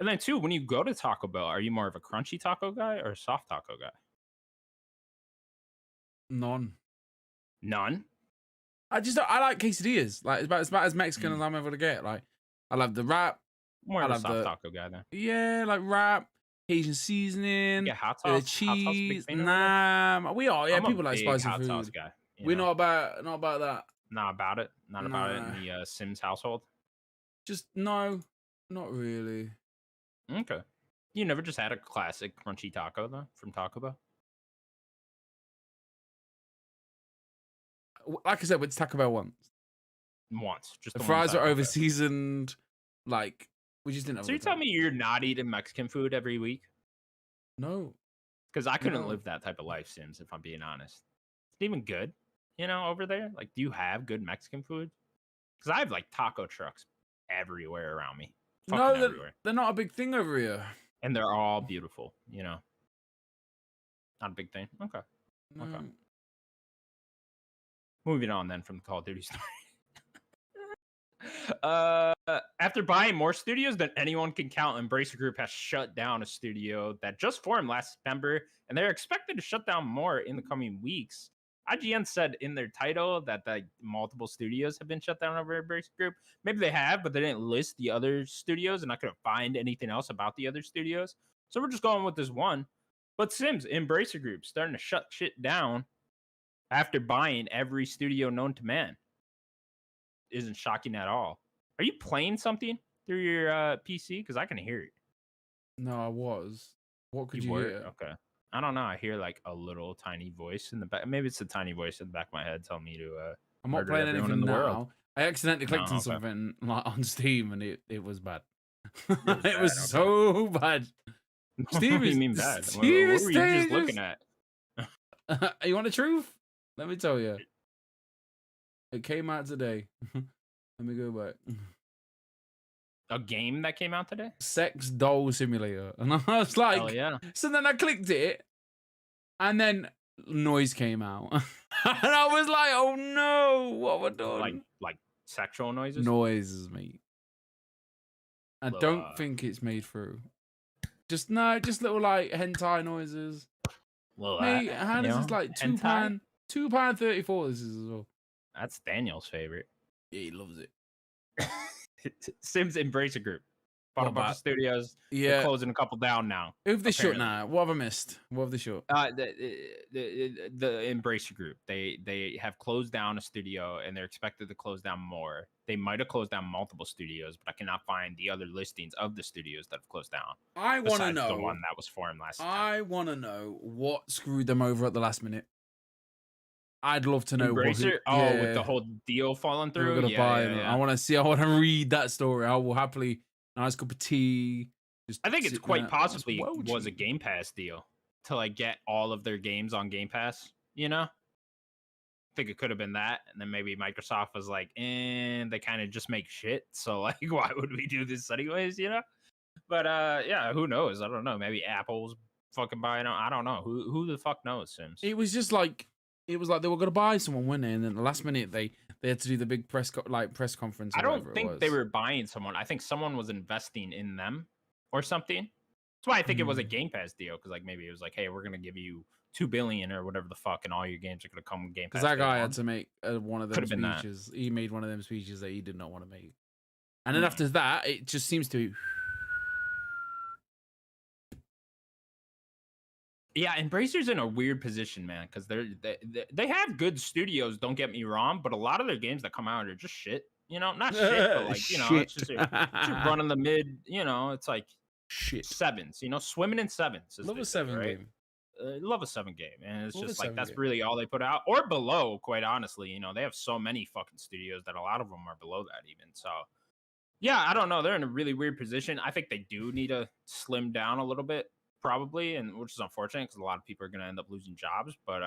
Speaker 1: And then too, when you go to Taco Bell, are you more of a crunchy taco guy or a soft taco guy?
Speaker 2: None.
Speaker 1: I
Speaker 2: like quesadillas. Like it's about as Mexican as I'm ever to get. Like I love the wrap.
Speaker 1: More of a soft taco guy then.
Speaker 2: Yeah, like wrap, Asian seasoning,
Speaker 1: hot sauce,
Speaker 2: cheese, nah. We are, yeah.
Speaker 1: I'm
Speaker 2: people like spicy
Speaker 1: hot
Speaker 2: food.
Speaker 1: Sauce guy,
Speaker 2: We're not about that.
Speaker 1: Not about it. Not about it in the Sims household.
Speaker 2: Just no, not really.
Speaker 1: Okay. You never just had a classic crunchy taco though from Taco Bell?
Speaker 2: Like I said, with Taco Bell
Speaker 1: Once. Just
Speaker 2: the fries are over seasoned. Like we just didn't have.
Speaker 1: So you're telling me you're not eating Mexican food every week?
Speaker 2: No.
Speaker 1: Because I couldn't live that type of life, Sims, if I'm being honest. It's even good, over there. Like, do you have good Mexican food? Because I have like taco trucks everywhere around me.
Speaker 2: No, they're not a big thing over here.
Speaker 1: And they're all beautiful, Not a big thing. Okay.
Speaker 2: No.
Speaker 1: Okay. Moving on then from the Call of Duty story. After buying more studios than anyone can count, Embracer Group has shut down a studio that just formed last September, and they're expected to shut down more in the coming weeks. IGN said in their title that multiple studios have been shut down over Embracer Group. Maybe they have, but they didn't list the other studios, and I couldn't find anything else about the other studios. So we're just going with this one. But Sims, Embracer Group, starting to shut shit down after buying every studio known to man. Isn't shocking at all. Are you playing something through your PC? Because I can hear it.
Speaker 2: No, I was. What could you hear?
Speaker 1: Okay. I don't know. I hear like a little tiny voice in the back. Maybe it's a tiny voice in the back of my head telling me to.
Speaker 2: I'm not playing anything in the world. I accidentally clicked on something like on Steam, and it was bad. It was so bad.
Speaker 1: Steve, what do you mean bad? What were you just looking at?
Speaker 2: You want the truth? Let me tell you. It came out today. Let me go back.
Speaker 1: A game that came out today?
Speaker 2: Sex Doll Simulator. And I was like,
Speaker 1: oh, yeah.
Speaker 2: So then I clicked it, and then noise came out. And I was like, oh no, what have I done?
Speaker 1: Like sexual noises?
Speaker 2: Noises, mate. I don't think it's made through. Just little like hentai noises.
Speaker 1: Well,
Speaker 2: mate, how does this like £2.34 this is as well.
Speaker 1: That's Daniel's favorite.
Speaker 2: Yeah, he loves it.
Speaker 1: Sims Embracer Group. Bought a bunch of studios.
Speaker 2: Yeah.
Speaker 1: They're closing a couple down now.
Speaker 2: Who have they shut now? What have I missed? What have they shut?
Speaker 1: The Embracer Group. They have closed down a studio and they're expected to close down more. They might have closed down multiple studios, but I cannot find the other listings of the studios that have closed down.
Speaker 2: I want to know
Speaker 1: the one that was formed last time.
Speaker 2: I want to know what screwed them over at the last minute. I'd love to know.
Speaker 1: Embracer? With the whole deal falling through?
Speaker 2: Yeah. I want to see. I want to read that story. I will happily. Nice cup of tea.
Speaker 1: I think it's quite possibly was a Game Pass deal to like get all of their games on Game Pass. I think it could have been that, and then maybe Microsoft was like, and they kind of just make shit. So like, why would we do this anyways? But yeah, who knows? I don't know. Maybe Apple's fucking buying them. I don't know. Who the fuck knows, Sims?
Speaker 2: It was just like. It was like they were going to buy someone, weren't they? And then at the last minute, they had to do the big press conference.
Speaker 1: I don't think they were buying someone. I think someone was investing in them or something. That's why I think it was a Game Pass deal. Because like maybe it was like, hey, we're going to give you $2 billion or whatever the fuck, and all your games are going to come with Game Pass.
Speaker 2: Because that guy had to make one of them speeches. He made one of them speeches that he did not want to make. And then after that, it just seems to be...
Speaker 1: Yeah, Embracer's in a weird position, man, because they have good studios, don't get me wrong, but a lot of their games that come out are just shit. Not shit, but like, it's just run in the mid, it's like
Speaker 2: shit.
Speaker 1: Sevens, swimming in sevens.
Speaker 2: Love a 7 game.
Speaker 1: Love a 7 game, and it's just like that's really all they put out, or below, quite honestly. They have so many fucking studios that a lot of them are below that even. So, yeah, I don't know. They're in a really weird position. I think they do need to slim down a little bit. Probably, and which is unfortunate because a lot of people are going to end up losing jobs. But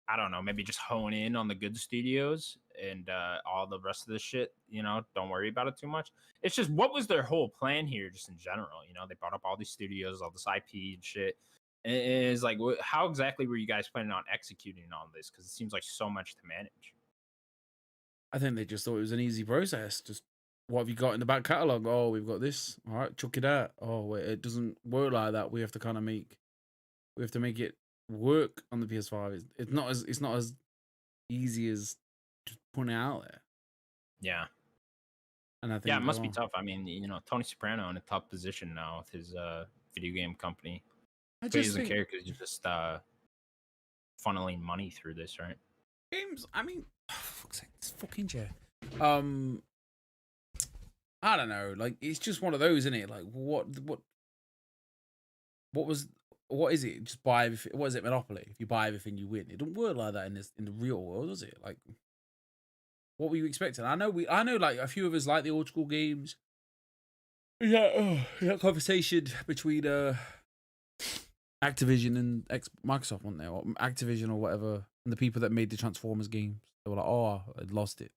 Speaker 1: I don't know, maybe just hone in on the good studios and all the rest of the shit, don't worry about it too much. It's just, what was their whole plan here just in general? They brought up all these studios, all this IP and shit. And it's like, how exactly were you guys planning on executing on this? Because it seems like so much to manage.
Speaker 2: I think they just thought it was an easy process. Just, what have you got in the back catalogue? Oh, we've got this. All right, chuck it out. Oh, wait, it doesn't work like that. We have to make it work on the PS5. It's not as easy as just putting it out there.
Speaker 1: Yeah.
Speaker 2: And I think,
Speaker 1: yeah, it must be tough. I mean, Tony Soprano in a tough position now with his video game company. He doesn't care because he's just funneling money through this, right?
Speaker 2: Games. I mean, fuck's sake, this fucking chair. I don't know. Like, it's just one of those, isn't it? Like, what is it? Just buy everything. What is it? Monopoly. If you buy everything, you win. It don't work like that in the real world, does it? Like, what were you expecting? I know like a few of us like the old school games. Yeah, that conversation between Activision and Microsoft, wasn't there? Or Activision or whatever, and the people that made the Transformers games. They were like, "Oh, I'd lost it,"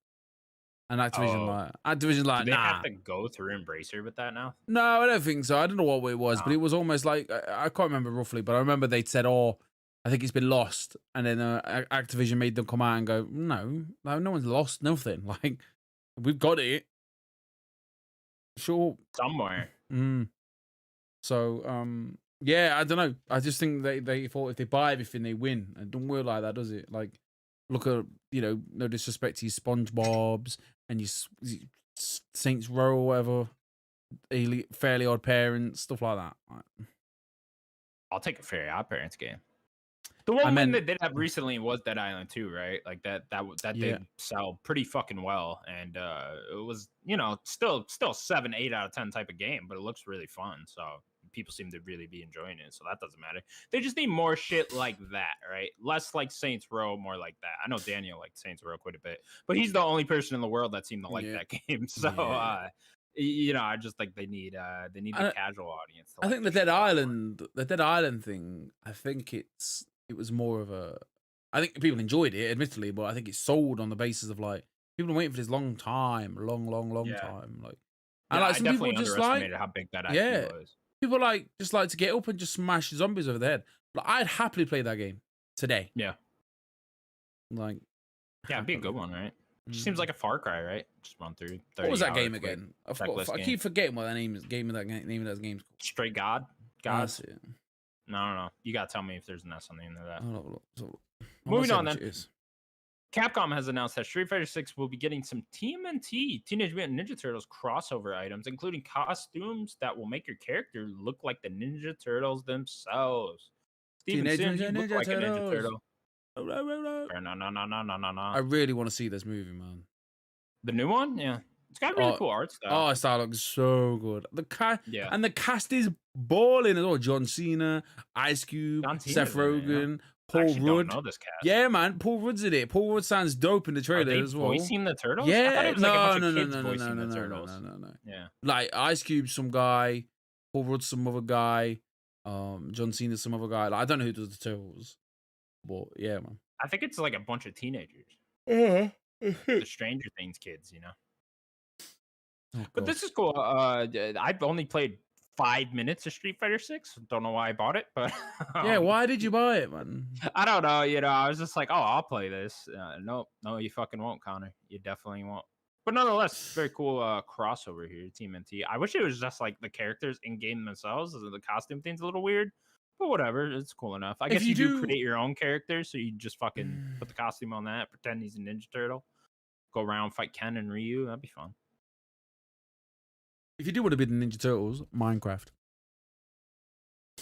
Speaker 2: and Activision's like,
Speaker 1: Do they
Speaker 2: "Nah."
Speaker 1: have to go through Embracer with that now?
Speaker 2: No, I don't think so. I don't know what it was, but it was almost like, I can't remember roughly, but I remember they'd said, "Oh, I think it's been lost," and then Activision made them come out and go, "No, no one's lost nothing. Like, we've got it, sure,
Speaker 1: somewhere."
Speaker 2: So, yeah, I don't know. I just think they thought if they buy everything, they win. And it don't work like that, does it? Like, look at, no disrespect to your SpongeBob's and your Saints Row or whatever, Fairly Odd Parents, stuff like that.
Speaker 1: I'll take a Fairly Odd Parents game. The one that they did have recently was Dead Island 2, right? Like that did sell pretty fucking well, and it was still 7-8 out of 10 type of game, but it looks really fun. So people seem to really be enjoying it, so that doesn't matter. They just need more shit like that, right? Less like Saints Row, more like that. I know Daniel liked Saints Row quite a bit, but he's the only person in the world that seemed to like that game. So I just think they need the casual audience.
Speaker 2: I think the Dead Island thing, I think it was more of a, I think people enjoyed it, admittedly, but I think it's sold on the basis of like, people have been waiting for this long time. Like, and like, some
Speaker 1: I
Speaker 2: people
Speaker 1: definitely
Speaker 2: just
Speaker 1: underestimated how big that actually was.
Speaker 2: People just like to get up and just smash zombies over the head. Like, I'd happily play that game today.
Speaker 1: Yeah.
Speaker 2: Like,
Speaker 1: yeah, it'd be a good one, right? Just seems like a Far Cry, right? Just run through 30
Speaker 2: What was that game again? I keep forgetting what the name of that game's called.
Speaker 1: Stray God?
Speaker 2: That's it.
Speaker 1: No. You gotta tell me if there's an S on the end of that.
Speaker 2: Moving
Speaker 1: on then. Capcom has announced that Street Fighter 6 will be getting some TMNT, Teenage Mutant Ninja Turtles crossover items, including costumes that will make your character look like the Ninja Turtles themselves. Steven Sim, you look like a Ninja Turtle. No.
Speaker 2: I really want to see this movie, man.
Speaker 1: The new one? Yeah. It's got really cool art style.
Speaker 2: Oh, style looks so good. And the cast is balling as well. John Cena, Ice Cube, Seth Rogen, Paul Rudd.
Speaker 1: Don't know this cast.
Speaker 2: Yeah, man. Paul Rudd's in it. Paul Rudd sounds dope in the trailer as well.
Speaker 1: Voicing the turtles?
Speaker 2: Yeah.
Speaker 1: I thought it was like a bunch of kids
Speaker 2: no.
Speaker 1: voicing the turtles.
Speaker 2: No.
Speaker 1: Yeah.
Speaker 2: Like Ice Cube, some guy. Paul Rudd, some other guy. John Cena, some other guy. Like, I don't know who does the turtles, but yeah, man.
Speaker 1: I think it's like a bunch of teenagers.
Speaker 2: The
Speaker 1: Stranger Things kids,
Speaker 2: Oh,
Speaker 1: but this is cool. I've only played 5 minutes of Street Fighter 6. Don't know why I bought it, but
Speaker 2: yeah, why did you buy it, man?
Speaker 1: I don't know. I was just like, oh, I'll play this. No, you fucking won't, Connor. You definitely won't. But nonetheless, very cool crossover here, TMNT. I wish it was just like the characters in game themselves. The costume thing's a little weird, but whatever. It's cool enough. I guess you do create your own character, so you just fucking put the costume on that, pretend he's a Ninja Turtle, go around, fight Ken and Ryu. That'd be fun.
Speaker 2: If you do want to be the Ninja Turtles, Minecraft.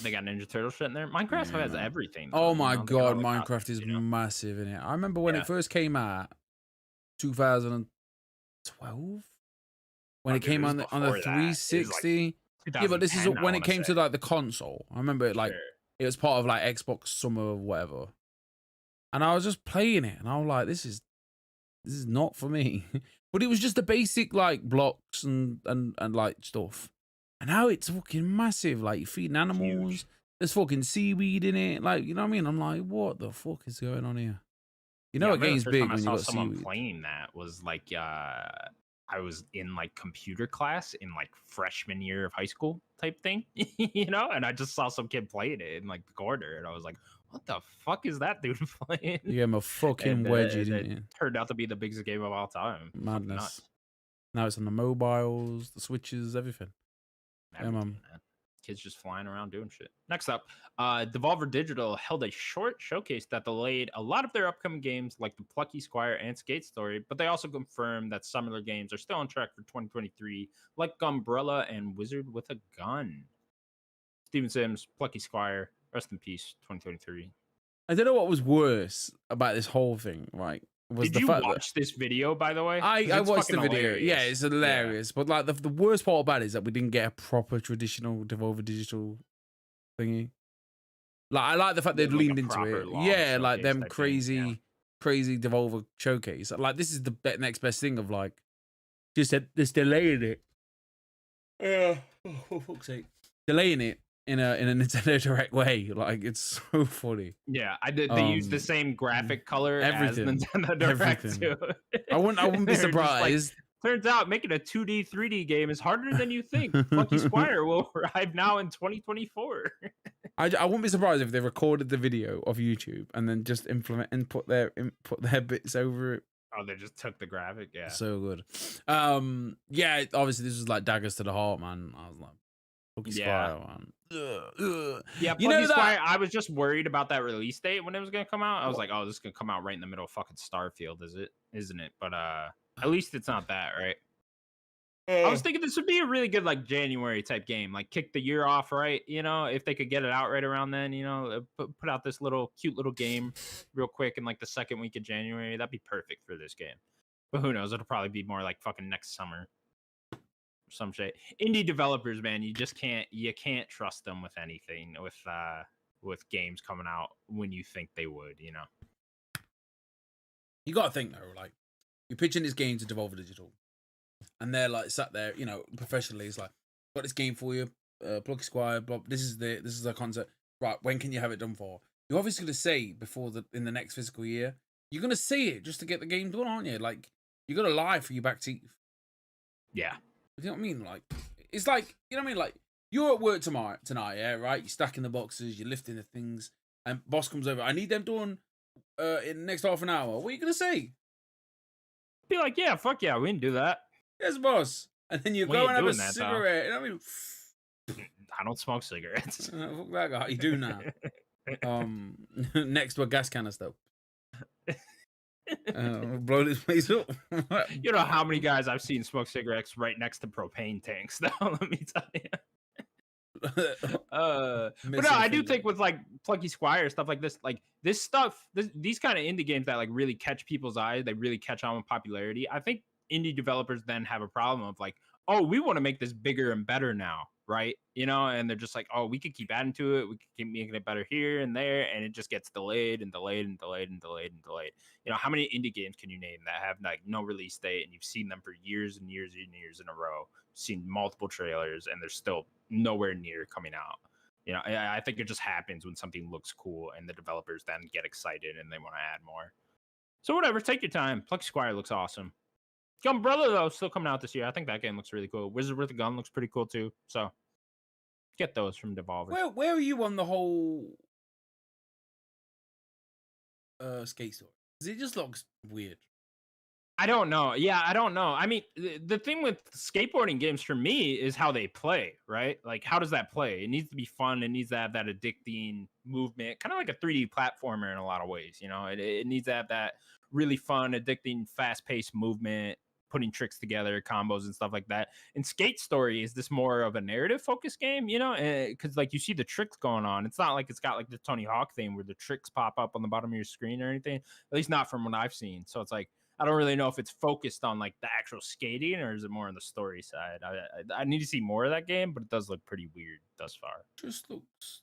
Speaker 1: They got Ninja Turtle shit in there. Minecraft has everything.
Speaker 2: Oh my god, Minecraft is massive in it. I remember when it first came out, 2012, when it came on the 360. Yeah, but this is when it came to like the console. I remember it like it was part of like Xbox Summer or whatever, and I was just playing it, and I was like, this is not for me. But it was just the basic like blocks and like stuff. And now it's fucking massive. Like, you're feeding animals. There's fucking seaweed in it. Like, you know what I mean? I'm like, what the fuck is going on here? You know,
Speaker 1: Yeah,
Speaker 2: a game's
Speaker 1: the first
Speaker 2: big
Speaker 1: time I
Speaker 2: when you
Speaker 1: saw
Speaker 2: got
Speaker 1: someone
Speaker 2: seaweed.
Speaker 1: playing that was like I was in like computer class in like freshman year of high school type thing, you know, and I just saw some kid playing it in like the corner, and I was like, "What the fuck is that dude playing?"
Speaker 2: You gave him a fucking wedgie, didn't you?
Speaker 1: Turned out to be the biggest game of all time. Fucking
Speaker 2: Madness.
Speaker 1: nuts.
Speaker 2: Now it's on the mobiles, the switches, everything.
Speaker 1: Everything,
Speaker 2: Yeah, man.
Speaker 1: Kids just flying around doing shit. Next up, Devolver Digital held a short showcase that delayed a lot of their upcoming games like the Plucky Squire and Skate Story, but they also confirmed that some of their games are still on track for 2023, like Gumbrella and Wizard with a Gun. Steven Sims, Plucky Squire, rest in peace, 2023.
Speaker 2: I don't know what was worse about this whole thing, right?
Speaker 1: Did you watch this video, by the way?
Speaker 2: I watched the video.
Speaker 1: Hilarious.
Speaker 2: Yeah, it's hilarious. Yeah. But like the worst part about it is that we didn't get a proper traditional Devolver Digital thingy. Like I like the fact they've leaned into it. Yeah, like them crazy Devolver showcase. Like this is the next best thing of like just delaying it. Yeah, for fuck's sake, delaying it in a Nintendo Direct way. Like it's so funny.
Speaker 1: Yeah, I did. They used the same graphic color as Nintendo Direct too.
Speaker 2: I wouldn't be surprised.
Speaker 1: Turns out making a 2D, 3D game is harder than you think. Plucky Squire will arrive now in 2024.
Speaker 2: I wouldn't be surprised if they recorded the video of YouTube and then just implement and put their bits over it.
Speaker 1: Oh, they just took the graphic. Yeah,
Speaker 2: so good. Yeah, obviously this was like daggers to the heart, man. I was like, Plucky Squire, man.
Speaker 1: Yeah, Plucky Squire. I was just worried about that release date when it was gonna come out. I was like, oh, this is gonna come out right in the middle of fucking Starfield, isn't it? But at least it's not that, right? I was thinking this would be a really good like January type game, like kick the year off, right? You know, if they could get it out right around then, you know, put out this cute little game real quick in like the second week of January, that'd be perfect for this game. But who knows? It'll probably be more like fucking next summer, or some shit. Indie developers, man, you can't trust them with anything with games coming out when you think they would, you know.
Speaker 2: You gotta think though, like you're pitching this game to Devolver Digital. And they're like sat there, you know, professionally. It's like, got this game for you, Plucky Squire. Blah, this is the concept. Right, when can you have it done for? You're obviously gonna say in the next fiscal year. You're gonna say it just to get the game done, aren't you? Like you gotta lie for your back teeth.
Speaker 1: Yeah,
Speaker 2: you know what I mean? Like it's like you know what I mean. Like you're at work tonight, yeah, right? You're stacking the boxes, you're lifting the things, and boss comes over. I need them done in the next half an hour. What are you gonna say?
Speaker 1: Be like, yeah, fuck yeah, we didn't do that.
Speaker 2: Yes, boss. And then you go and have a cigarette. You know what I mean?
Speaker 1: I don't smoke cigarettes.
Speaker 2: Fuck that guy. You do now. Next to a gas canister. Blow this place up.
Speaker 1: You know how many guys I've seen smoke cigarettes right next to propane tanks, though? Let me tell you. But no, I do think with like Plucky Squire stuff like this stuff, these kind of indie games that like really catch people's eyes, they really catch on with popularity. I think indie developers then have a problem of like, oh, we want to make this bigger and better now, right? You know, and they're just like, oh, we could keep adding to it, we could keep making it better here and there, and it just gets delayed and delayed and delayed and delayed and delayed. You know, how many indie games can you name that have like no release date and you've seen them for years and years and years in a row, seen multiple trailers, and they're still nowhere near coming out? You know, I think it just happens when something looks cool and the developers then get excited and they want to add more. So whatever, take your time. Plucky Squire looks awesome. Gumbrella, though, still coming out this year. I think that game looks really cool. Wizard with a Gun looks pretty cool, too. So, get those from Devolver.
Speaker 2: Where are you on the whole skate story? Because it just looks weird.
Speaker 1: I don't know. Yeah, I don't know. I mean, the thing with skateboarding games for me is how they play, right? Like, how does that play? It needs to be fun. It needs to have that addicting movement, kind of like a 3D platformer in a lot of ways. You know, it needs to have that really fun, addicting, fast-paced movement, putting tricks together, combos and stuff like that. And Skate Story is this more of a narrative focused game, you know, because like you see the tricks going on. It's not like it's got like the Tony Hawk thing where the tricks pop up on the bottom of your screen or anything, at least not from what I've seen. So it's like, I don't really know if it's focused on like the actual skating or is it more on the story side. I need to see more of that game, but it does look pretty weird thus far.
Speaker 2: Just looks.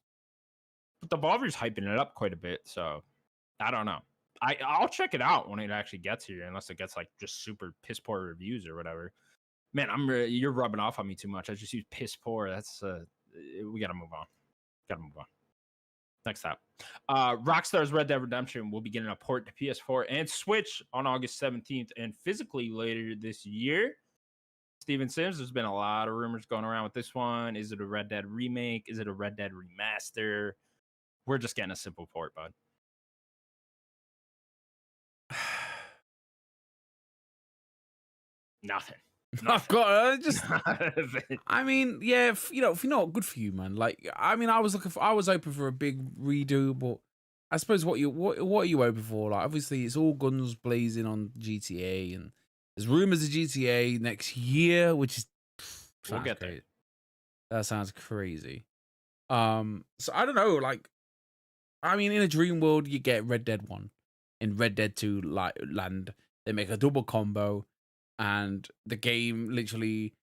Speaker 1: But the Devolver's hyping it up quite a bit, so I don't know. I'll check it out when it actually gets here, unless it gets like just super piss poor reviews or whatever. Man, you're rubbing off on me too much. I just use piss poor. That's we gotta move on. Next up, Rockstar's Red Dead Redemption will be getting a port to PS4 and Switch on August 17th and physically later this year. Steven Sims, there's been a lot of rumors going around with this one. Is it a Red Dead remake? Is it a Red Dead remaster? We're just getting a simple port, bud. Nothing.
Speaker 2: I've got just. I mean, yeah, if you know, good for you, man. Like, I mean, I was hoping for a big redo, but I suppose what are you hoping for? Like, obviously, it's all guns blazing on GTA, and there's rumors of GTA next year, which is
Speaker 1: we'll get there.
Speaker 2: That sounds crazy. So I don't know. Like, I mean, in a dream world, you get Red Dead 1 and Red Dead 2 land. They make a double combo. And the game literally...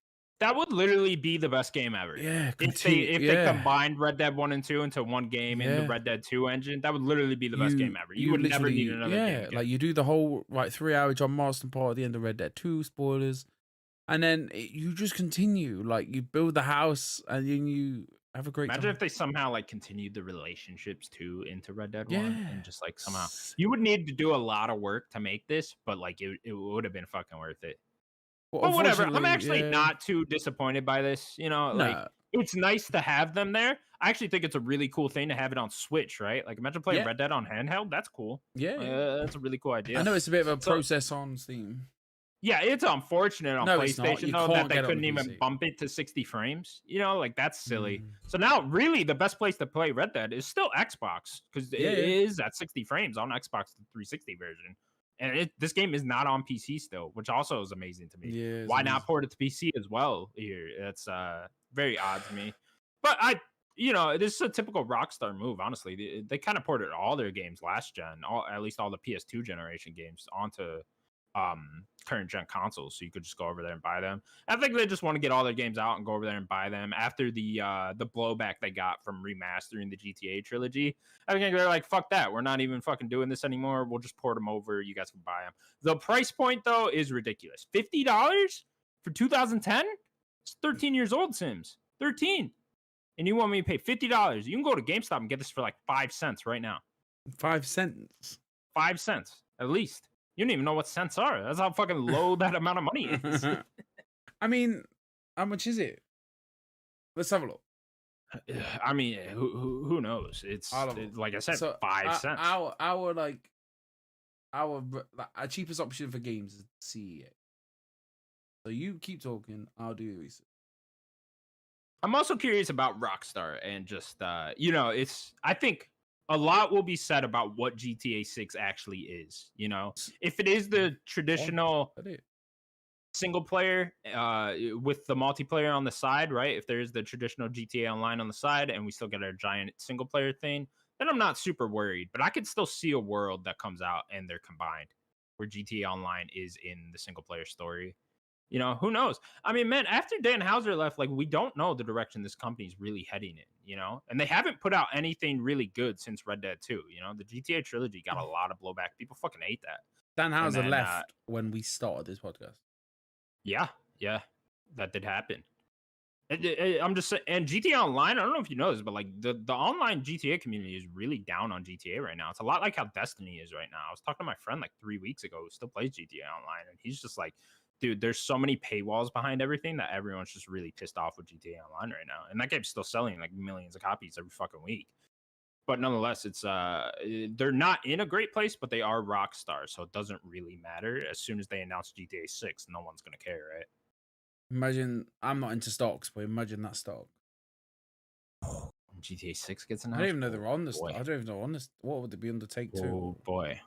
Speaker 1: That would literally be the best game ever.
Speaker 2: Yeah.
Speaker 1: If they combined Red Dead 1 and 2 into one game in the Red Dead 2 engine, that would literally be the best game ever. You would never need another game.
Speaker 2: Yeah, like you do the whole 3-hour John Marston part at the end of Red Dead 2, spoilers. And then you just continue. Like, you build the house and then you have a great
Speaker 1: time.
Speaker 2: Imagine
Speaker 1: if they somehow like continued the relationships too into Red Dead 1 and just like somehow you would need to do a lot of work to make this, but like it would have been fucking worth it. Well, but whatever. I'm actually not too disappointed by this. You know, like it's nice to have them there. I actually think it's a really cool thing to have it on Switch, right? Like imagine playing Red Dead on handheld. That's cool.
Speaker 2: Yeah,
Speaker 1: that's a really cool idea.
Speaker 2: I know it's a bit of a process on Steam.
Speaker 1: Yeah, it's unfortunate on PlayStation though that they couldn't even bump it to 60 frames. You know, like that's silly. So now, really, the best place to play Red Dead is still Xbox because it is at 60 frames on Xbox 360 version. And this game is not on PC still, which also is amazing to me.
Speaker 2: Yeah,
Speaker 1: why not port it to PC as well here? That's very odd to me. But this is a typical Rockstar move, honestly. They kind of ported all their games last gen, at least all the PS2 generation games, onto current gen consoles, so you could just go over there and buy them. I think they just want to get all their games out and go over there and buy them after the blowback they got from remastering the GTA trilogy. I think they're like, fuck that, we're not even fucking doing this anymore, we'll just port them over, you guys can buy them. The price point though is ridiculous. $50 for 2010. It's 13 years old, Sims. 13. And you want me to pay $50? You can go to GameStop and get this for like 5 cents right now.
Speaker 2: 5 cents.
Speaker 1: 5 cents at least. You don't even know what cents are. That's how fucking low that amount of money is.
Speaker 2: I mean, how much is it? Let's have a look.
Speaker 1: I mean, who knows? It's like I said, so 5 cents.
Speaker 2: Our cheapest option for games is CEA. So you keep talking. I'll do the research.
Speaker 1: I'm also curious about Rockstar and just it's. I think a lot will be said about what GTA 6 actually is. You know, if it is the traditional single player with the multiplayer on the side, right? If there is the traditional GTA Online on the side and we still get our giant single player thing, then I'm not super worried. But I could still see a world that comes out and they're combined, where GTA Online is in the single player story. You know, who knows? I mean, man, after Dan Houser left, like, we don't know the direction this company is really heading in, you know? And they haven't put out anything really good since Red Dead 2, you know? The GTA trilogy got a lot of blowback. People fucking hate that.
Speaker 2: Dan Houser left when we started this podcast.
Speaker 1: Yeah, that did happen. I'm just saying, and GTA Online, I don't know if you know this, but, like, the online GTA community is really down on GTA right now. It's a lot like how Destiny is right now. I was talking to my friend, like, 3 weeks ago who still plays GTA Online, and he's just like, dude, there's so many paywalls behind everything that everyone's just really pissed off with GTA Online right now. And that game's still selling like millions of copies every fucking week. But nonetheless, it's they're not in a great place, but they are Rockstar, so it doesn't really matter. As soon as they announce GTA 6, no one's gonna care, right?
Speaker 2: Imagine, I'm not into stocks, but imagine that stock.
Speaker 1: GTA 6 gets announced.
Speaker 2: I don't even know they're on this. I don't even know on this. What would they be under Take Two?
Speaker 1: Oh boy.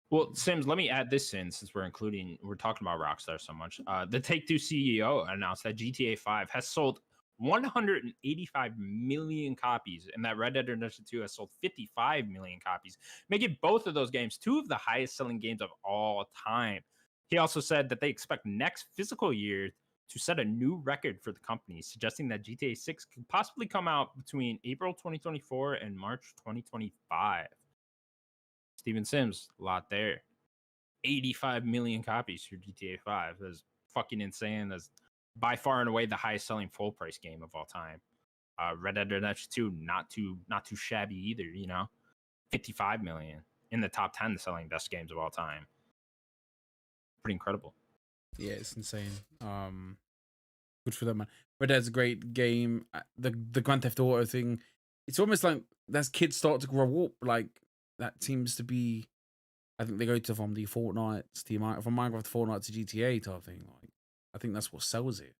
Speaker 1: Well, Sims, let me add this in since we're talking about Rockstar so much. The Take-Two CEO announced that GTA 5 has sold 185 million copies and that Red Dead Redemption 2 has sold 55 million copies, making both of those games two of the highest selling games of all time. He also said that they expect next fiscal year to set a new record for the company, suggesting that GTA 6 could possibly come out between April 2024 and March 2025. Steven Sims, a lot there. 85 million copies for GTA 5. That's fucking insane. That's by far and away the highest selling full price game of all time. Red Dead Redemption 2, not too shabby either. 55 million in the top 10 selling best games of all time. Pretty incredible.
Speaker 2: Yeah, it's insane. Good for them, man. Red Dead's a great game. The Grand Theft Auto thing, it's almost like as kids start to grow up, like that seems to be. I think they go to from the Fortnite to from Minecraft to Fortnite to GTA type thing. Like, I think that's what sells it.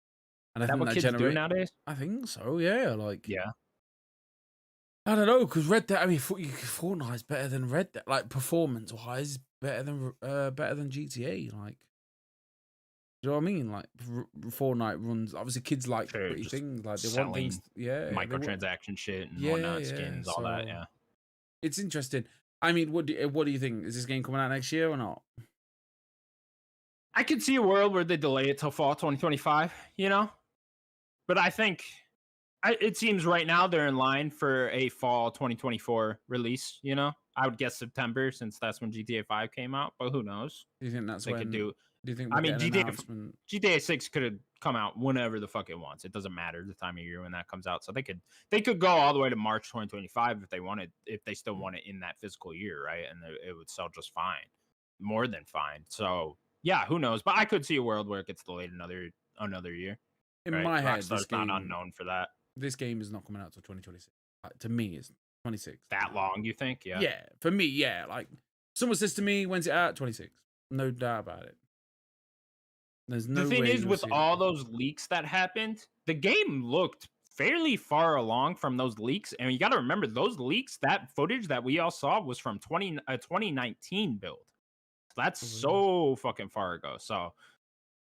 Speaker 2: And I think
Speaker 1: what
Speaker 2: that
Speaker 1: kids do nowadays?
Speaker 2: I think so. Yeah, like
Speaker 1: yeah.
Speaker 2: I don't know, because Red Dead. I mean, Fortnite's better than Red Dead, like performance wise, better than GTA. Like, do you know what I mean? Like, Fortnite runs. Obviously, kids like pretty things. Like, they want things. Yeah,
Speaker 1: microtransaction shit and whatnot, skins, all that. Yeah,
Speaker 2: it's interesting. I mean, what do you think? Is this game coming out next year or not?
Speaker 1: I could see a world where they delay it till fall 2025. But I think it seems right now they're in line for a fall 2024 release. I would guess September, since that's when GTA 5 came out. But who knows?
Speaker 2: Do you think that's
Speaker 1: they
Speaker 2: when?
Speaker 1: Could do?
Speaker 2: Do you think?
Speaker 1: I mean, GTA 6 could have come out whenever the fuck it wants. It doesn't matter the time of year when that comes out. So they could go all the way to March 2025 if they wanted, if they still want it in that physical year, right? And it would sell just fine, more than fine. So yeah, who knows? But I could see a world where it gets delayed another year.
Speaker 2: In my head,
Speaker 1: Rockstar's not unknown for that.
Speaker 2: This game is not coming out till 2026. To me, it's 26.
Speaker 1: That long, you think? Yeah.
Speaker 2: Yeah, for me, yeah. Like, someone says to me, when's it out? 26. No doubt about it. There's no way.
Speaker 1: The thing is, with all those leaks that happened, the game looked fairly far along from those leaks. And you got to remember, those leaks, that footage that we all saw was from 2019 build. That's so fucking far ago. So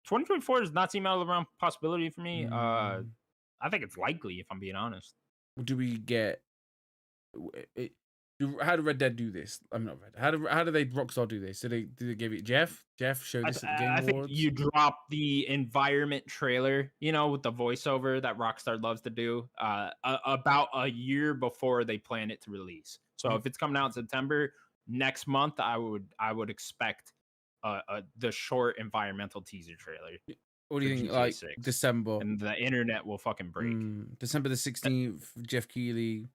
Speaker 1: 2024 does not seem out of the realm possibility for me. I think it's likely, if I'm being honest.
Speaker 2: Do we get it? How did Red Dead do this? I'm not Red. How do they Rockstar do this? Did they give it Jeff? Jeff showed this at the Game Awards?
Speaker 1: I think you drop the environment trailer, with the voiceover that Rockstar loves to do, about a year before they plan it to release. So if it's coming out in September next month, I would expect the short environmental teaser trailer.
Speaker 2: What do you think? Like 6. December,
Speaker 1: and the internet will fucking break.
Speaker 2: December the 16th. Jeff Keighley.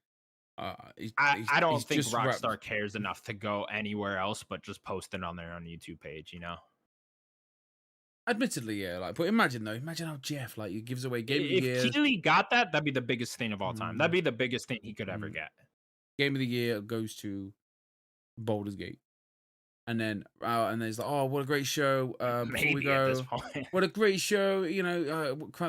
Speaker 1: I don't think Rockstar cares enough to go anywhere else but just post it on their own YouTube page.
Speaker 2: Admittedly, yeah. Like, but imagine how Jeff he gives away Game of the Year.
Speaker 1: If Keighley got that, that'd be the biggest thing of all time. That'd be the biggest thing he could ever get.
Speaker 2: Game of the Year goes to Baldur's Gate. And then it's like, oh, what a great show. Before we go, what a great show.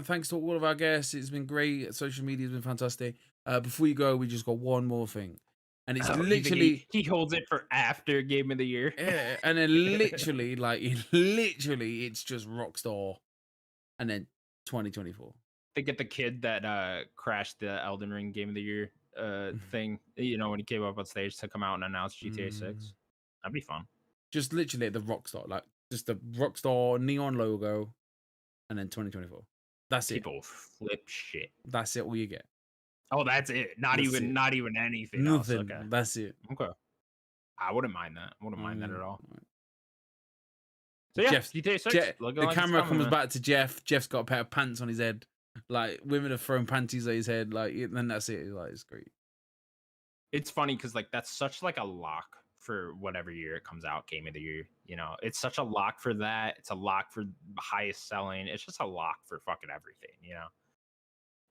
Speaker 2: Thanks to all of our guests. It's been great. Social media has been fantastic. Before you go, we just got one more thing. And it's literally...
Speaker 1: He holds it for after Game of the Year.
Speaker 2: Yeah, and then literally, it's just Rockstar. And then 2024.
Speaker 1: They get the kid that crashed the Elden Ring Game of the Year thing, when he came up on stage to come out and announce GTA 6. That'd be fun.
Speaker 2: Just literally the Rockstar, just the Rockstar neon logo, and then 2024. That's it.
Speaker 1: People flip shit.
Speaker 2: That's it. All you get.
Speaker 1: Oh, that's it. Not even anything
Speaker 2: Nothing.
Speaker 1: else. Okay.
Speaker 2: That's it.
Speaker 1: Okay. I wouldn't mind that. I wouldn't mind that at all.
Speaker 2: Right.
Speaker 1: So yeah, GTA 6.
Speaker 2: The camera comes back to Jeff. Jeff's got a pair of pants on his head. Like, women have thrown panties at his head. Like, then that's it. It's great.
Speaker 1: It's funny because that's such a lock for whatever year it comes out, Game of the Year. It's such a lock for that. It's a lock for highest selling. It's just a lock for fucking everything.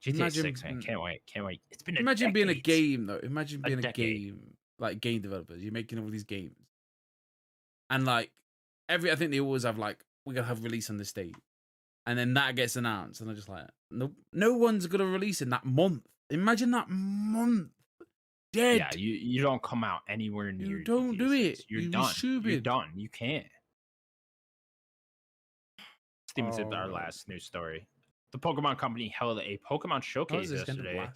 Speaker 1: GTA 6, man. Can't wait. It's been
Speaker 2: imagine being a game though. Imagine being a game, like game developers. You're making all these games, and I think they always have we're gonna have release on this date, and then that gets announced, and they're just like, no one's gonna release in that month. Imagine that month. Dead.
Speaker 1: Yeah, you don't come out anywhere near.
Speaker 2: You don't do it.
Speaker 1: You're done. You're done. You can't. Steven said our last news story. The Pokemon Company held a Pokemon showcase yesterday,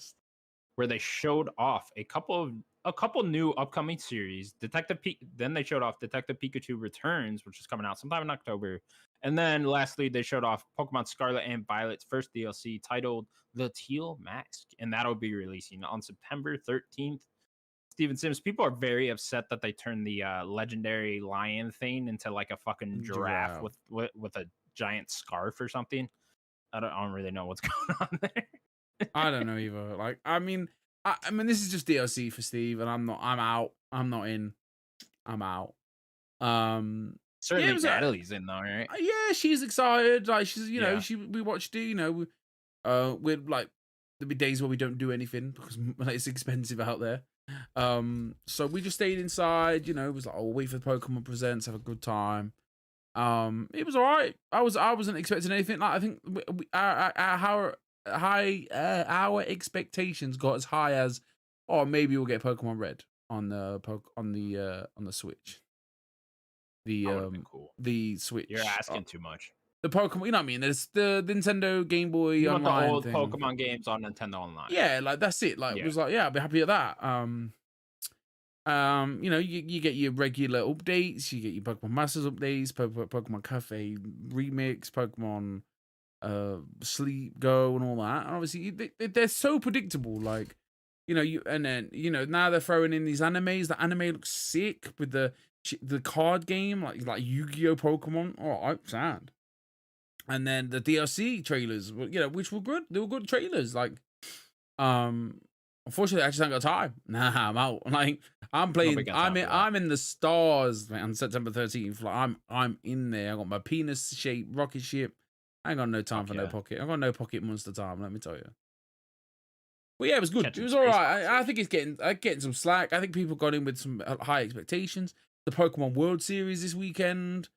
Speaker 1: where they showed off a couple new upcoming series. Then they showed off Detective Pikachu Returns, which is coming out sometime in October. And then lastly, they showed off Pokemon Scarlet and Violet's first DLC titled The Teal Mask, and that'll be releasing on September 13th. Steven Sims, people are very upset that they turned the legendary lion thing into a fucking giraffe with a giant scarf or something. I don't really know what's going on there.
Speaker 2: I don't know either. Like, I mean, this is just DLC for Steve, and I'm out. I'm not in. I'm out.
Speaker 1: Certainly, Natalie's in though, right?
Speaker 2: Yeah, she's excited. Like, she's, we watched it. We're like, there'll be days where we don't do anything because it's expensive out there. So we just stayed inside. It was like, wait for the Pokemon Presents, have a good time. It was all right. I wasn't expecting anything. Like, I think our expectations got as high as, maybe we'll get Pokemon Red on the Switch.
Speaker 1: Cool.
Speaker 2: The Switch.
Speaker 1: You're asking too much.
Speaker 2: The Pokemon, you know what I mean? There's the Nintendo Game Boy
Speaker 1: you
Speaker 2: Online
Speaker 1: want the old
Speaker 2: thing.
Speaker 1: Pokemon games on Nintendo Online.
Speaker 2: Yeah, like that's it. Like, it was like, yeah, I'd be happy with that. You get your regular updates, you get your Pokemon Masters updates, Pokemon Cafe Remix, Pokemon Sleep Go, and all that. And obviously, they're so predictable. Like, now they're throwing in these animes. The anime looks sick with the card game, like Yu-Gi-Oh! Pokemon. All right, sad. And then the DLC trailers, which were good. They were good trailers. Like, unfortunately, I just haven't got time. Nah, I'm out. Like, I'm playing. I'm in the stars, man, on September 13th. Like, I'm in there. I got my penis-shaped rocket ship. I ain't got no time for no pocket. I got no pocket monster time. Let me tell you. But yeah, it was good. It was all right. I think it's getting some slack. I think people got in with some high expectations. The Pokemon World Series this weekend.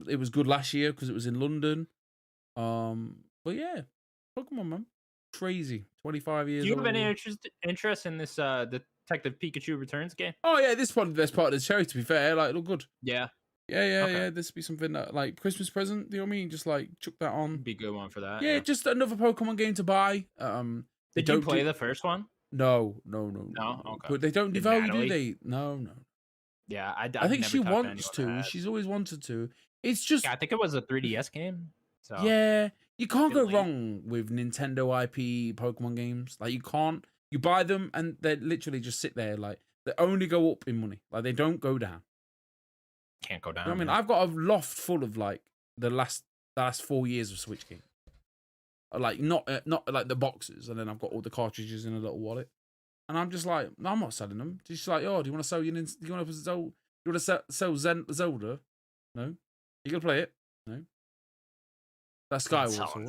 Speaker 2: It was good last year because it was in London. But yeah, Pokemon, man, crazy. 25 years.
Speaker 1: Do you have any interest in this Detective Pikachu Returns game?
Speaker 2: Oh yeah, this is probably the best part of the show. To be fair, like, look good.
Speaker 1: Yeah.
Speaker 2: Yeah. This would be something that, like, Christmas present. You know what I mean? Just like chuck that on.
Speaker 1: Be a good one for that.
Speaker 2: Yeah, just another Pokemon game to buy.
Speaker 1: Did you play the first one?
Speaker 2: No.
Speaker 1: Okay.
Speaker 2: But they don't devalue, do they? No.
Speaker 1: Yeah,
Speaker 2: I think she wants to. She's always wanted to. It's just.
Speaker 1: Yeah, I think it was a 3DS game. So
Speaker 2: yeah, you can't go wrong with Nintendo IP Pokemon games. Like, you can't. You buy them and they literally just sit there. Like, they only go up in money. Like, they don't go down.
Speaker 1: Can't go down.
Speaker 2: You know what I mean, I've got a loft full of like the last 4 years of Switch games. Like, not like the boxes, and then I've got all the cartridges in a little wallet. And I'm just like, no, I'm not selling them. She's like, do you want to sell sell Zelda? No. You gonna play it? No. That's Skyward Sword.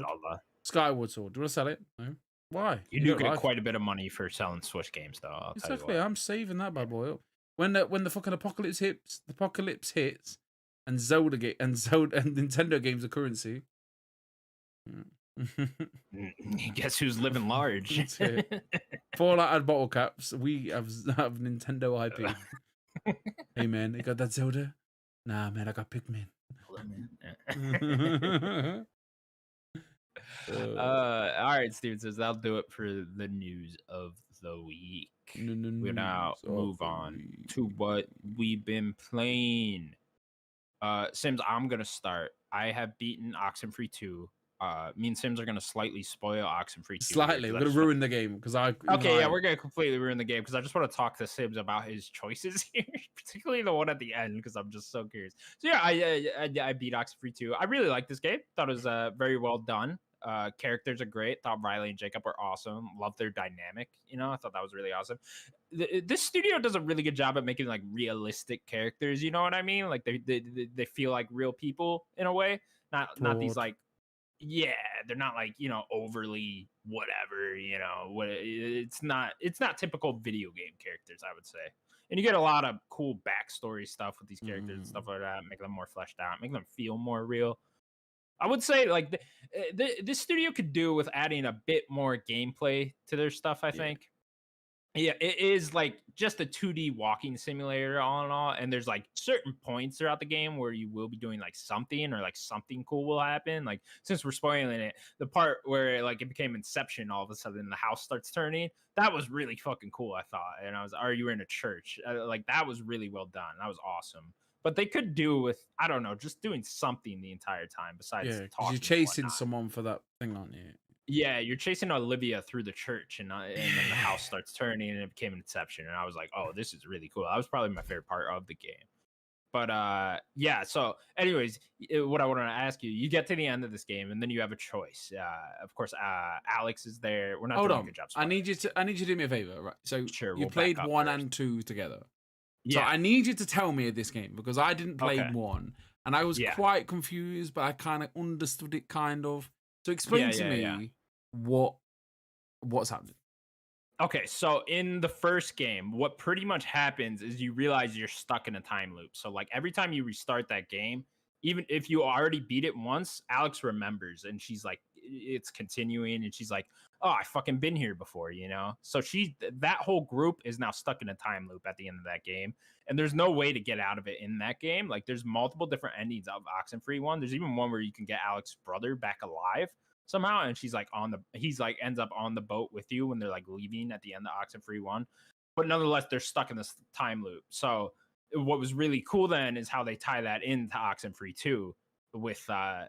Speaker 2: Skyward Sword. Do you want to sell it? No. Why?
Speaker 1: You do get quite a bit of money for selling Switch games, though.
Speaker 2: Exactly. I'm saving that bad boy up. When the fucking apocalypse hits, and Nintendo games are currency.
Speaker 1: Guess who's living large?
Speaker 2: Fallout and bottle caps. We have Nintendo IP. Hey man, you got that Zelda? Nah, man, I got Pikmin.
Speaker 1: All right, Steven says that'll do it for the news of the week. We'll now move on to what we've been playing. Sims, I'm gonna start. I have beaten Oxenfree 2. Me and Sims are gonna slightly spoil Oxenfree 2.
Speaker 2: Slightly, we're gonna ruin the game because I.
Speaker 1: Okay, yeah, we're gonna completely ruin the game because I just want to talk to Sims about his choices here, particularly the one at the end because I'm just so curious. So yeah, I beat Oxenfree 2. I really like this game. Thought it was very well done. Characters are great. Thought Riley and Jacob are awesome. Love their dynamic. I thought that was really awesome. This studio does a really good job at making like realistic characters. You know what I mean? Like they feel like real people in a way. Not these like. Yeah, they're not like, overly whatever, it's not typical video game characters, I would say. And you get a lot of cool backstory stuff with these characters and stuff like that, make them more fleshed out, make them feel more real. I would say like this studio could do with adding a bit more gameplay to their stuff, I think. Yeah, it is like just a 2D walking simulator all in all. And there's like certain points throughout the game where you will be doing like something or like something cool will happen. Like, since we're spoiling it, the part where it became Inception, all of a sudden the house starts turning. That was really fucking cool, I thought. And you were in a church. Like, that was really well done. That was awesome. But they could do with, I don't know, just doing something the entire time besides talking.
Speaker 2: You're chasing someone for that thing, aren't you?
Speaker 1: Yeah, you're chasing Olivia through the church, and then the house starts turning, and it became an Inception. And I was like, "Oh, this is really cool." That was probably my favorite part of the game. But yeah. So, anyways, what I want to ask you, you get to the end of this game, and then you have a choice. Of course, Alex is there. We're not
Speaker 2: Hold
Speaker 1: doing
Speaker 2: on.
Speaker 1: a good job.
Speaker 2: I need you to do me a favor, right? So
Speaker 1: sure,
Speaker 2: you
Speaker 1: we'll
Speaker 2: played
Speaker 1: back up
Speaker 2: 1
Speaker 1: first.
Speaker 2: and 2 together.
Speaker 1: Yeah.
Speaker 2: So I need you to tell me this game because I didn't play
Speaker 1: Okay.
Speaker 2: 1, and I was quite confused, but I kind of understood it, kind of. So explain to me what's happening.
Speaker 1: Okay, so in the first game, what pretty much happens is you realize you're stuck in a time loop. So like every time you restart that game, even if you already beat it once, Alex remembers and she's like, it's continuing, and she's like, oh, I fucking been here before, you know? So that whole group is now stuck in a time loop at the end of that game. And there's no way to get out of it in that game. Like there's multiple different endings of Oxenfree 1. There's even one where you can get Alex's brother back alive somehow, and he's like ends up on the boat with you when they're like leaving at the end of Oxenfree 1, but nonetheless they're stuck in this time loop. So what was really cool then is how they tie that into Oxenfree 2 with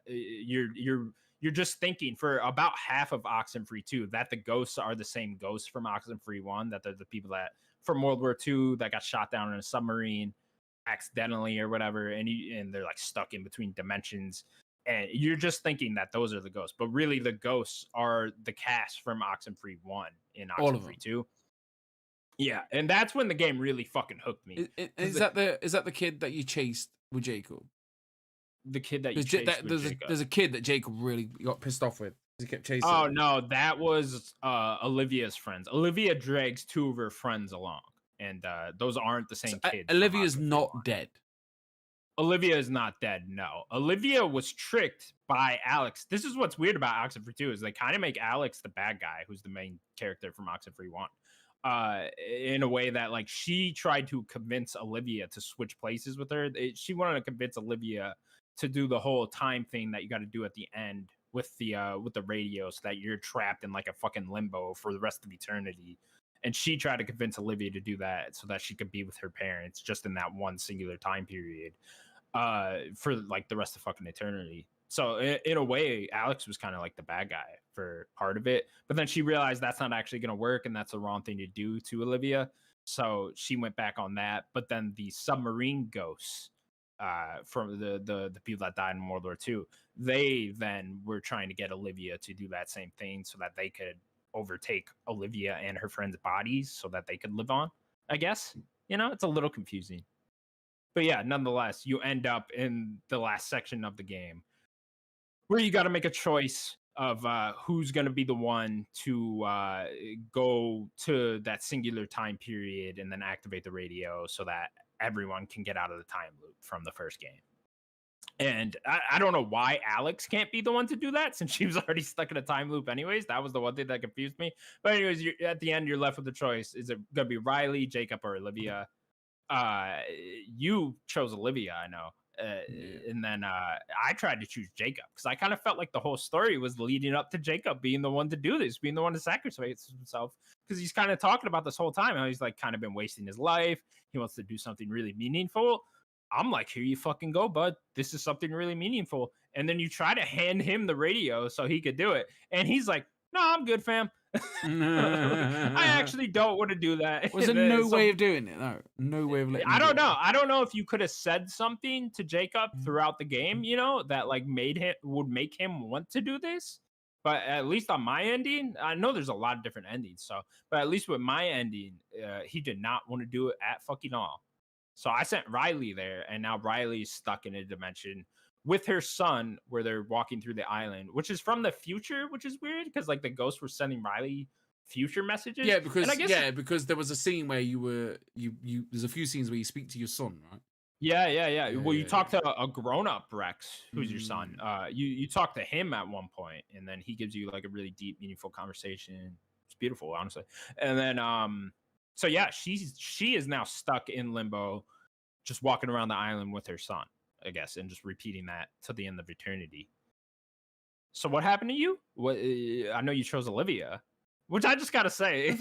Speaker 1: you're just thinking for about half of Oxenfree 2 that the ghosts are the same ghosts from Oxenfree 1, that they're the people that from World War II that got shot down in a submarine accidentally or whatever, and they're like stuck in between dimensions. And you're just thinking that those are the ghosts, but really the ghosts are the cast from Oxenfree 1 in Oxenfree 2. Yeah, and that's when the game really fucking hooked me.
Speaker 2: Is that the kid that you chased with Jacob?
Speaker 1: The kid that you chased with Jacob.
Speaker 2: There's a kid that Jacob really got pissed off with. He kept chasing.
Speaker 1: Oh no, that was Olivia's friends. Olivia drags 2 of her friends along, and those aren't the same kids.
Speaker 2: Olivia's not dead.
Speaker 1: Olivia is not dead, no. Olivia was tricked by Alex. This is what's weird about Oxenfree 2 is they kind of make Alex the bad guy, who's the main character from Oxenfree 1. In a way that like she tried to convince Olivia to switch places with her. She wanted to convince Olivia to do the whole time thing that you got to do at the end with the radio, so that you're trapped in like a fucking limbo for the rest of eternity. And she tried to convince Olivia to do that so that she could be with her parents just in that one singular time period for like the rest of fucking eternity. So in a way, Alex was kind of like the bad guy for part of it. But then she realized that's not actually going to work, and that's the wrong thing to do to Olivia. So she went back on that. But then the submarine ghosts from the people that died in World War II, they then were trying to get Olivia to do that same thing so that they could overtake Olivia and her friends' bodies so that they could live on, I guess. You know, it's a little confusing. But yeah, nonetheless, you end up in the last section of the game where you got to make a choice of who's going to be the one to go to that singular time period and then activate the radio so that everyone can get out of the time loop from the first game. And I don't know why Alex can't be the one to do that, since she was already stuck in a time loop anyways. That was the one thing that confused me. But anyways, at the end, you're left with the choice. Is it going to be Riley, Jacob, or Olivia? You chose Olivia, I know. And then I tried to choose Jacob because I kind of felt like the whole story was leading up to Jacob being the one to do this, being the one to sacrifice himself, because he's kind of talking about this whole time how he's like kind of been wasting his life. He wants to do something really meaningful. I'm like, here you fucking go, bud. This is something really meaningful. And then you try to hand him the radio so he could do it. And he's like, no, I'm good, fam. I actually don't want to do that.
Speaker 2: Was there no way of doing it? No way of letting
Speaker 1: I don't know. I don't know if you could have said something to Jacob throughout the game, you know, that like would make him want to do this. But at least on my ending, I know there's a lot of different endings. But at least with my ending, he did not want to do it at fucking all. So I sent Riley there, and now Riley's stuck in a dimension with her son where they're walking through the island, which is from the future, which is weird because like the ghosts were sending Riley future messages.
Speaker 2: Yeah, because there was a scene where you there's a few scenes where you speak to your son, right?
Speaker 1: Yeah. Well, you talk to a grown-up Rex, who's your son. You talk to him at one point, and then he gives you like a really deep, meaningful conversation. It's beautiful, honestly. And then so yeah, she is now stuck in limbo, just walking around the island with her son, I guess, and just repeating that to the end of eternity. So what happened to you? What I know you chose Olivia, which I just gotta say, it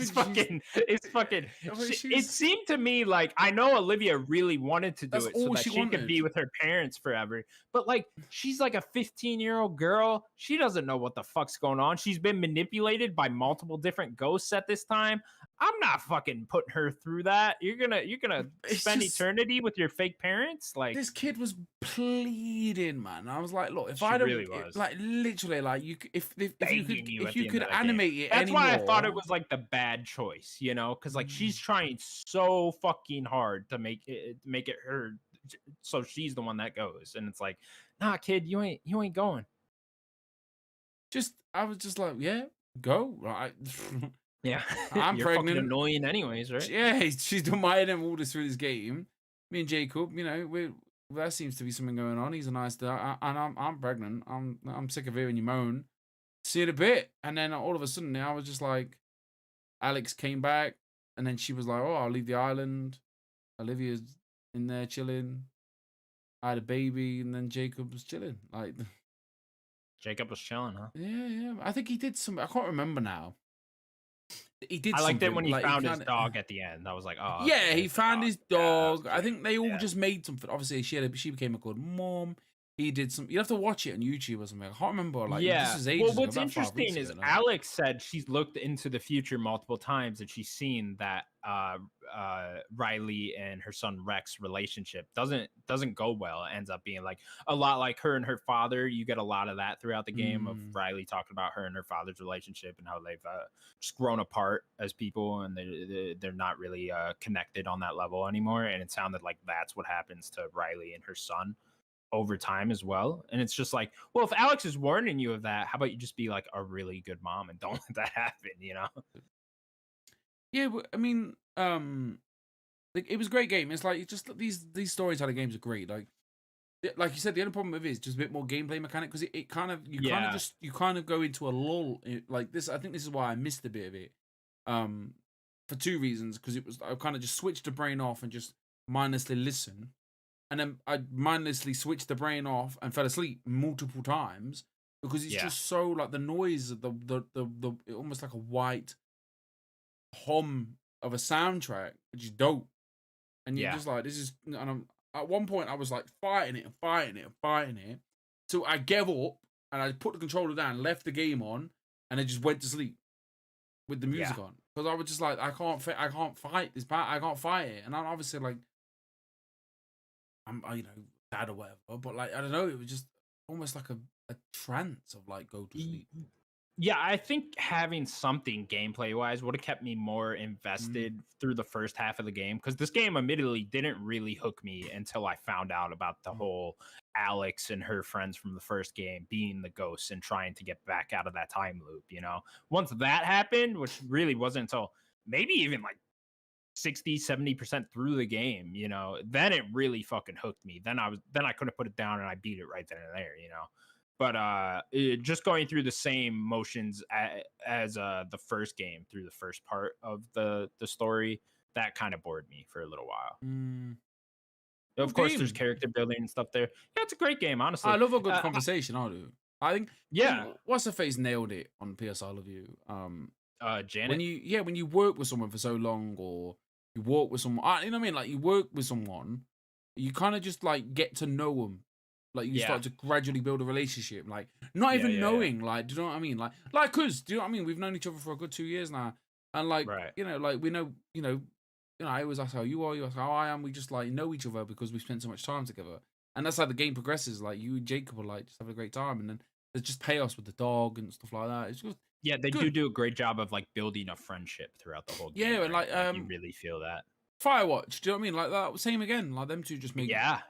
Speaker 1: seemed to me like I know Olivia really wanted to do it so that she could be with her parents forever. But like, she's like a 15-year-old girl. She doesn't know what the fuck's going on. She's been manipulated by multiple different ghosts at this time. I'm not fucking putting her through that. You're gonna spend eternity with your fake parents. Like,
Speaker 2: this kid was pleading, man. I was like, look, if
Speaker 1: she
Speaker 2: I don't
Speaker 1: really was.
Speaker 2: like literally like you, if you
Speaker 1: Begging
Speaker 2: could
Speaker 1: at the end of the
Speaker 2: animate
Speaker 1: game.
Speaker 2: it
Speaker 1: That's
Speaker 2: anymore.
Speaker 1: why I thought it was like the bad choice, you know, because like she's trying so fucking hard to make it her, so she's the one that goes, and it's like, nah, kid, you ain't going.
Speaker 2: I was just like, yeah, go. Right.
Speaker 1: Yeah,
Speaker 2: I'm
Speaker 1: you're
Speaker 2: pregnant.
Speaker 1: fucking annoying anyways, right?
Speaker 2: Yeah, she's done my head and all this through this game. Me and Jacob, you know, there seems to be something going on. He's a nice guy, and I'm pregnant. I'm sick of hearing you moan. See it a bit, and then all of a sudden, I was just like, Alex came back, and then she was like, "Oh, I'll leave the island." Olivia's in there chilling. I had a baby, and then Jacob was chilling. Like,
Speaker 1: Jacob was chilling, huh?
Speaker 2: Yeah. I think he did something. I can't remember now. He did.
Speaker 1: I liked it when he
Speaker 2: like,
Speaker 1: found his dog at the end. I was like, oh,
Speaker 2: yeah,
Speaker 1: okay,
Speaker 2: he found his dog.
Speaker 1: Yeah,
Speaker 2: I think they all just made something. Obviously, she became a good mom. He did some. You have to watch it on YouTube or something. I can't remember. Like,
Speaker 1: yeah.
Speaker 2: This is ages
Speaker 1: Well, what's
Speaker 2: ago,
Speaker 1: interesting is Alex said she's looked into the future multiple times and she's seen that Riley and her son Rex relationship doesn't go well. It ends up being like a lot like her and her father. You get a lot of that throughout the game of Riley talking about her and her father's relationship and how they've just grown apart as people, and they're not really connected on that level anymore. And it sounded like that's what happens to Riley and her son over time as well. And it's just like, well, if Alex is warning you of that, how about you just be like a really good mom and don't let that happen, you know?
Speaker 2: Yeah, but, I mean, like, it was a great game. It's like just these storytelling games are great. Like you said, the only problem with it is just a bit more gameplay mechanic, because it kind of you kind of go into a lull like this. I think this is why I missed a bit of it. For two reasons, because I kind of just switched the brain off and just mindlessly listen. And then I mindlessly switched the brain off and fell asleep multiple times because it's just so like the noise of the almost like a white hum of a soundtrack, which is dope. And you're just like, this is. And at one point I was like fighting it. So I gave up and I put the controller down, left the game on, and I just went to sleep with the music on, because I was just like, I can't fight this part. I can't fight it, and I'm obviously like, I'm, dad or whatever, but like, I don't know, it was just almost like a trance of like, go to sleep.
Speaker 1: Yeah, I think having something gameplay wise would have kept me more invested through the first half of the game, because this game admittedly didn't really hook me until I found out about the whole Alex and her friends from the first game being the ghosts and trying to get back out of that time loop, you know? Once that happened, which really wasn't until maybe even like 60-70% through the game, you know, then it really fucking hooked me. Then I couldn't put it down and I beat it right then and there, you know. But just going through the same motions as the first game through the first part of the story, that kind of bored me for a little while. Of course, there's character building and stuff there. Yeah, it's a great game, honestly.
Speaker 2: I love a good conversation. I do. I think.
Speaker 1: Yeah.
Speaker 2: What's her face nailed it on PS I Love You.
Speaker 1: Janet.
Speaker 2: When you work with someone for so long, or you walk with someone, you know what I mean? Like, you work with someone, you kind of just like get to know them. Like, you start to gradually build a relationship. Like, not even knowing. Like, do you know what I mean? Like, cause do you know what I mean? We've known each other for a good 2 years now, and like, you know, like we know, I always ask how you are, you ask how I am. We just like know each other because we spent so much time together, and that's how the game progresses. Like, you and Jacob are like just having a great time, and then there's just chaos with the dog and stuff like that. It's just
Speaker 1: they do a great job of like building a friendship throughout the whole game.
Speaker 2: Yeah, and like
Speaker 1: you really feel that.
Speaker 2: Firewatch, do you know what I mean? Like that, same again. Like, them two just make.
Speaker 1: Yeah.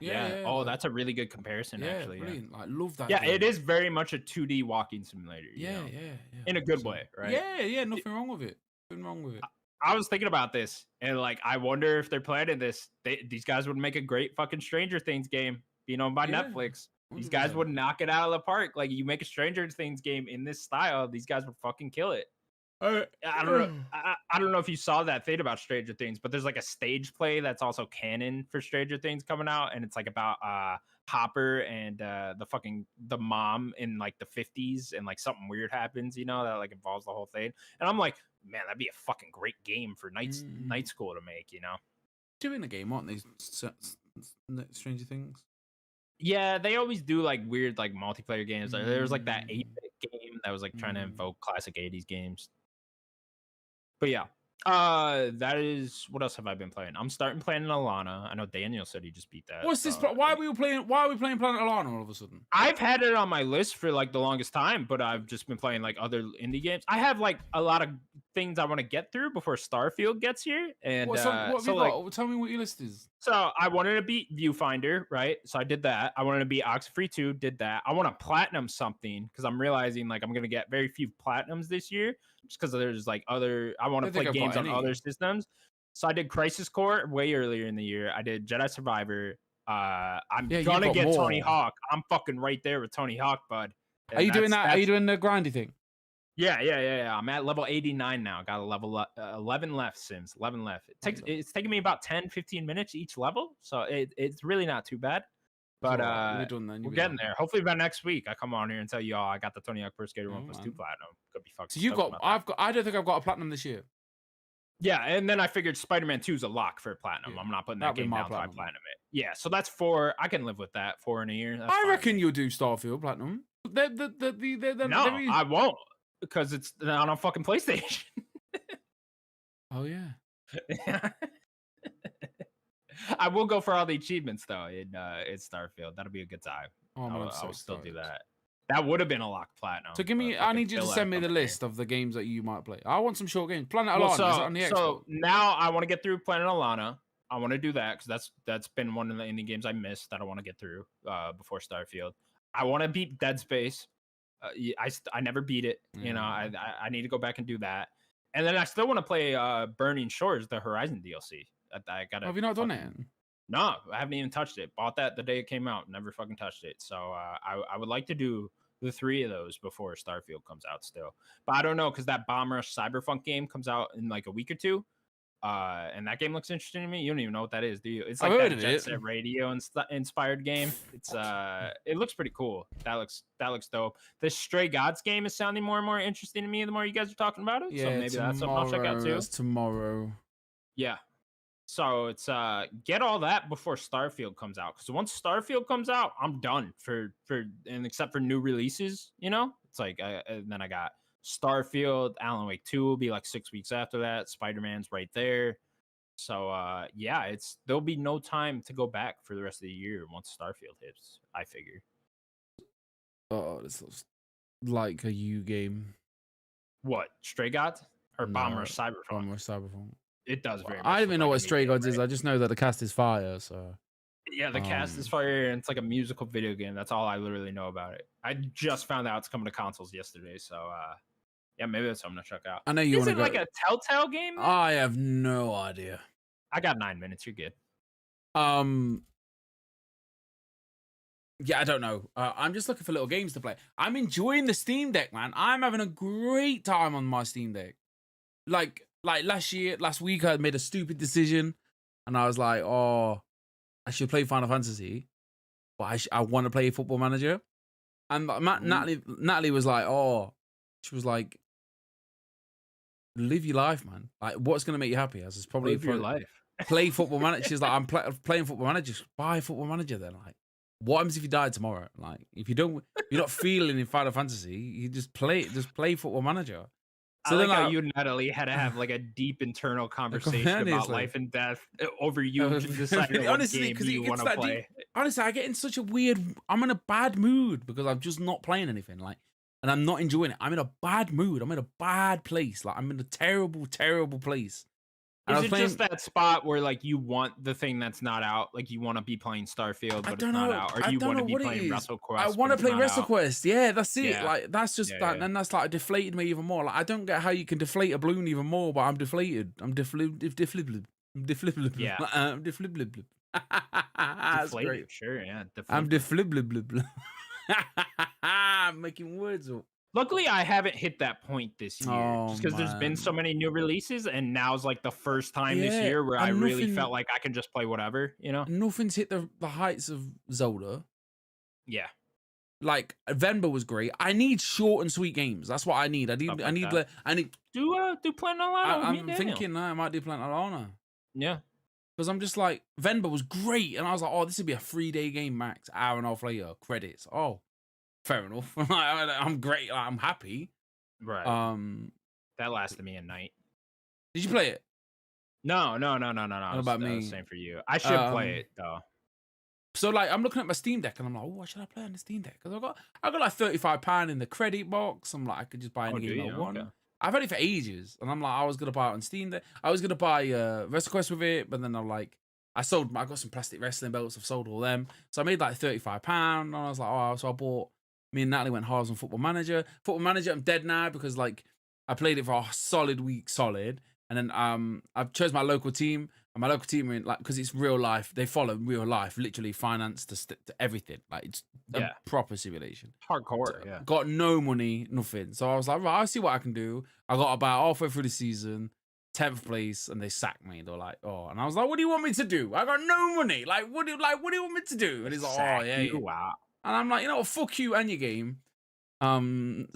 Speaker 1: Oh, like, that's a really good comparison. Actually,
Speaker 2: brilliant. Like, love that.
Speaker 1: Yeah,
Speaker 2: game.
Speaker 1: It is very much a 2D walking simulator.
Speaker 2: Yeah.
Speaker 1: In a good way, right?
Speaker 2: Yeah. Nothing wrong with it. Nothing wrong with it.
Speaker 1: I was thinking about this, and like, I wonder if they're planning this. These guys would make a great fucking Stranger Things game, being owned by Netflix. 100%. These guys would knock it out of the park. Like, you make a Stranger Things game in this style, these guys would fucking kill it. I don't know. I don't know if you saw that thing about Stranger Things, but there's like a stage play that's also canon for Stranger Things coming out, and it's like about Hopper and the mom in like the 50s, and like something weird happens, you know, that like involves the whole thing. And I'm like, man, that'd be a fucking great game for night school to make, you know.
Speaker 2: Doing the game, aren't they? Stranger Things.
Speaker 1: Yeah, they always do like weird like multiplayer games. There was like that 8-bit game that was like trying to invoke classic 80s games. But yeah, That is what else have I been playing? I'm starting playing Alana. I know Daniel said he just beat that.
Speaker 2: What's this? Why are we playing Planet Alana all of a sudden?
Speaker 1: I've had it on my list for like the longest time, but I've just been playing like other indie games. I have like a lot of things I want to get through before Starfield gets here. And
Speaker 2: what have you got? Tell me what your list is.
Speaker 1: So I wanted to beat Viewfinder, right? So I did that. I wanted to beat Oxenfree 2, did that. I want to platinum something because I'm realizing like I'm gonna get very few platinums this year, just because there's like other. I want to play games on other systems. So I did Crisis Core way earlier in the year. I did Jedi Survivor. I'm gonna get Tony Hawk. I'm fucking right there with Tony Hawk, bud.
Speaker 2: And are you doing that? Are you doing the grindy thing?
Speaker 1: Yeah. I'm at level 89 now. Got a level 11 left, Sims. 11 left. It's taking me about 10-15 minutes each level, so it's really not too bad. But we're getting there. Hopefully by next week, I come on here and tell you all I got the Tony Hawk Pro Skater 1+2 platinum. Could be fucking.
Speaker 2: So you got? I don't think I've got a platinum this year.
Speaker 1: Yeah, and then I figured Spider-Man 2 is a lock for platinum. I'm not putting that game down until I platinum it. Yeah, so that's 4. I can live with that. 4 in a year.
Speaker 2: I reckon you'll do Starfield platinum.
Speaker 1: No, I won't, because it's on a fucking PlayStation.
Speaker 2: Oh yeah.
Speaker 1: I will go for all the achievements though in Starfield. That'll be a good time.
Speaker 2: Oh man,
Speaker 1: I'll still do that. That would have been a locked platinum.
Speaker 2: So I need you to send me the list of the games that you might play. I want some short games. Planet Alana, is that on the Xbox?
Speaker 1: So now I want to get through Planet Alana. I want to do that because that's been one of the indie games I missed that I want to get through before Starfield. I want to beat Dead Space. I never beat it. You know, I need to go back and do that. And then I still want to play Burning Shores, the Horizon DLC.
Speaker 2: Have you not done it?
Speaker 1: No, I haven't even touched it. Bought that the day it came out. Never fucking touched it. So I would like to do the 3 of those before Starfield comes out still. But I don't know, because that Bomb Rush Cyberpunk game comes out in like a week or 2. And that game looks interesting to me. You don't even know what that is, do you? It's like that Jet Set Radio inspired game. It's it looks pretty cool. That looks dope. The Stray Gods game is sounding more and more interesting to me the more you guys are talking about it.
Speaker 2: Yeah,
Speaker 1: so maybe that's something I'll check out too.
Speaker 2: That's tomorrow.
Speaker 1: Yeah. So it's get all that before Starfield comes out, because once Starfield comes out, I'm done for and except for new releases, you know. It's like and then I got Starfield, Alan Wake 2 will be like 6 weeks after that. Spider-Man's right there. So yeah, there'll be no time to go back for the rest of the year once Starfield hits, I figure.
Speaker 2: Oh, this looks like a U game.
Speaker 1: What, Stray Gods or Bomber Cyberpunk?
Speaker 2: Bomber Cyberpunk.
Speaker 1: It does very much.
Speaker 2: I don't even know what Stray Gods is. I just know that the cast is fire. So
Speaker 1: yeah, the cast is fire, and it's like a musical video game. That's all I literally know about it. I just found out it's coming to consoles yesterday. So yeah, maybe that's something to check out.
Speaker 2: I know you want to go.
Speaker 1: Is it like a Telltale game?
Speaker 2: I have no idea.
Speaker 1: I got 9 minutes. You're good.
Speaker 2: Yeah, I don't know. I'm just looking for little games to play. I'm enjoying the Steam Deck, man. I'm having a great time on my Steam Deck. Like last week, I made a stupid decision, and I was like, "Oh, I should play Final Fantasy, but I want to play Football Manager." And Natalie was like, "Oh," she was like, "Live your life, man. Like, what's gonna make you happy?" I was probably
Speaker 1: live your life.
Speaker 2: Play Football Manager. She's like, "I'm playing Football Manager. Buy Football Manager then." Like, what happens if you die tomorrow? Like, if you're not feeling in Final Fantasy, you just play Football Manager.
Speaker 1: So I like how you and Natalie had to have like a deep internal conversation about life and death over you deciding what game you want to play.
Speaker 2: Honestly, I get in such a weird. I'm in a bad mood because I'm just not playing anything. Like, and I'm not enjoying it. I'm in a bad mood. I'm in a bad place. Like, I'm in a terrible, terrible place.
Speaker 1: Is it just that spot where like you want the thing that's not out, like you want to be playing Starfield but it's not out, or do you want to be playing WrestleQuest?
Speaker 2: I want to play WrestleQuest. Yeah, that's it.
Speaker 1: Yeah.
Speaker 2: Like that's just that, and that's like deflated me even more. Like I don't get how you can deflate a balloon even more, but I'm deflated. I'm deflated.
Speaker 1: Yeah,
Speaker 2: I'm deflated. That's great.
Speaker 1: Sure, yeah.
Speaker 2: I'm deflated. I'm making words up.
Speaker 1: Luckily, I haven't hit that point this year, just because there's been so many new releases, and now's like the first time this year where I really felt like I can just play whatever, you know?
Speaker 2: Nothing's hit the heights of Zelda.
Speaker 1: Yeah.
Speaker 2: Like, Venba was great. I need short and sweet games. That's what I need. I need
Speaker 1: do Planet Alana.
Speaker 2: I'm thinking I might do Planet Alana.
Speaker 1: Yeah.
Speaker 2: Because I'm just like, Venba was great, and I was like, oh, this would be a 3-day game max. Hour and a half later, credits. Oh. Fair enough. I'm great. I'm happy.
Speaker 1: Right. That lasted me a night.
Speaker 2: Did you play it?
Speaker 1: No.
Speaker 2: What about me?
Speaker 1: Same for you. I should play it though.
Speaker 2: So like, I'm looking at my Steam Deck and I'm like, oh, what should I play on the Steam Deck? Because I got like £35 in the credit box. I'm like, I could just buy any game I want. Okay. I've had it for ages, and I'm like, I was gonna buy it on Steam Deck. I was gonna buy WrestleQuest with it, but then I'm like, I got some plastic wrestling belts. I've sold all them, so I made like £35. And I was like, oh, so I bought. Me and Natalie went hard on Football Manager. Football Manager, I'm dead now because like I played it for a solid week, and then I've chose my local team. And my local team are in, like, because it's real life, they follow real life, literally finance to everything. Like, it's a proper simulation.
Speaker 1: Hardcore,
Speaker 2: so, got no money, nothing. So I was like, right, I'll see what I can do. I got about halfway through the season, 10th place, and they sacked me. They're like, oh. And I was like, what do you want me to do? I got no money. Like, what do you want me to do? And he's like, oh, yeah.
Speaker 1: Wow.
Speaker 2: And I'm like, you know what, fuck you and your game. And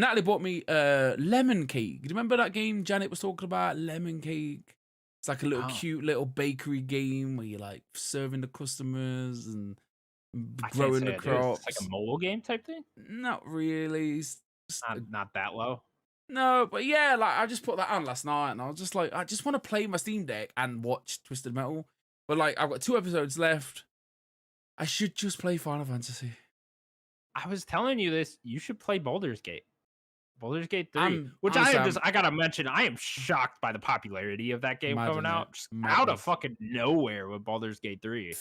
Speaker 2: Natalie bought me lemon cake. Do you remember that game Janet was talking about? Lemon cake. It's like a little cute little bakery game where you're like serving the customers and growing the crops.
Speaker 1: It's like a mobile game type thing?
Speaker 2: Not really.
Speaker 1: Not that low.
Speaker 2: No, but yeah, like I just put that on last night and I was just like, I just want to play my Steam Deck and watch Twisted Metal. But like I've got 2 episodes left. I should just play Final Fantasy.
Speaker 1: I was telling you this. You should play Baldur's Gate. Baldur's Gate 3, which I gotta mention, I am shocked by the popularity of that game coming out. Just out of fucking nowhere with Baldur's Gate 3.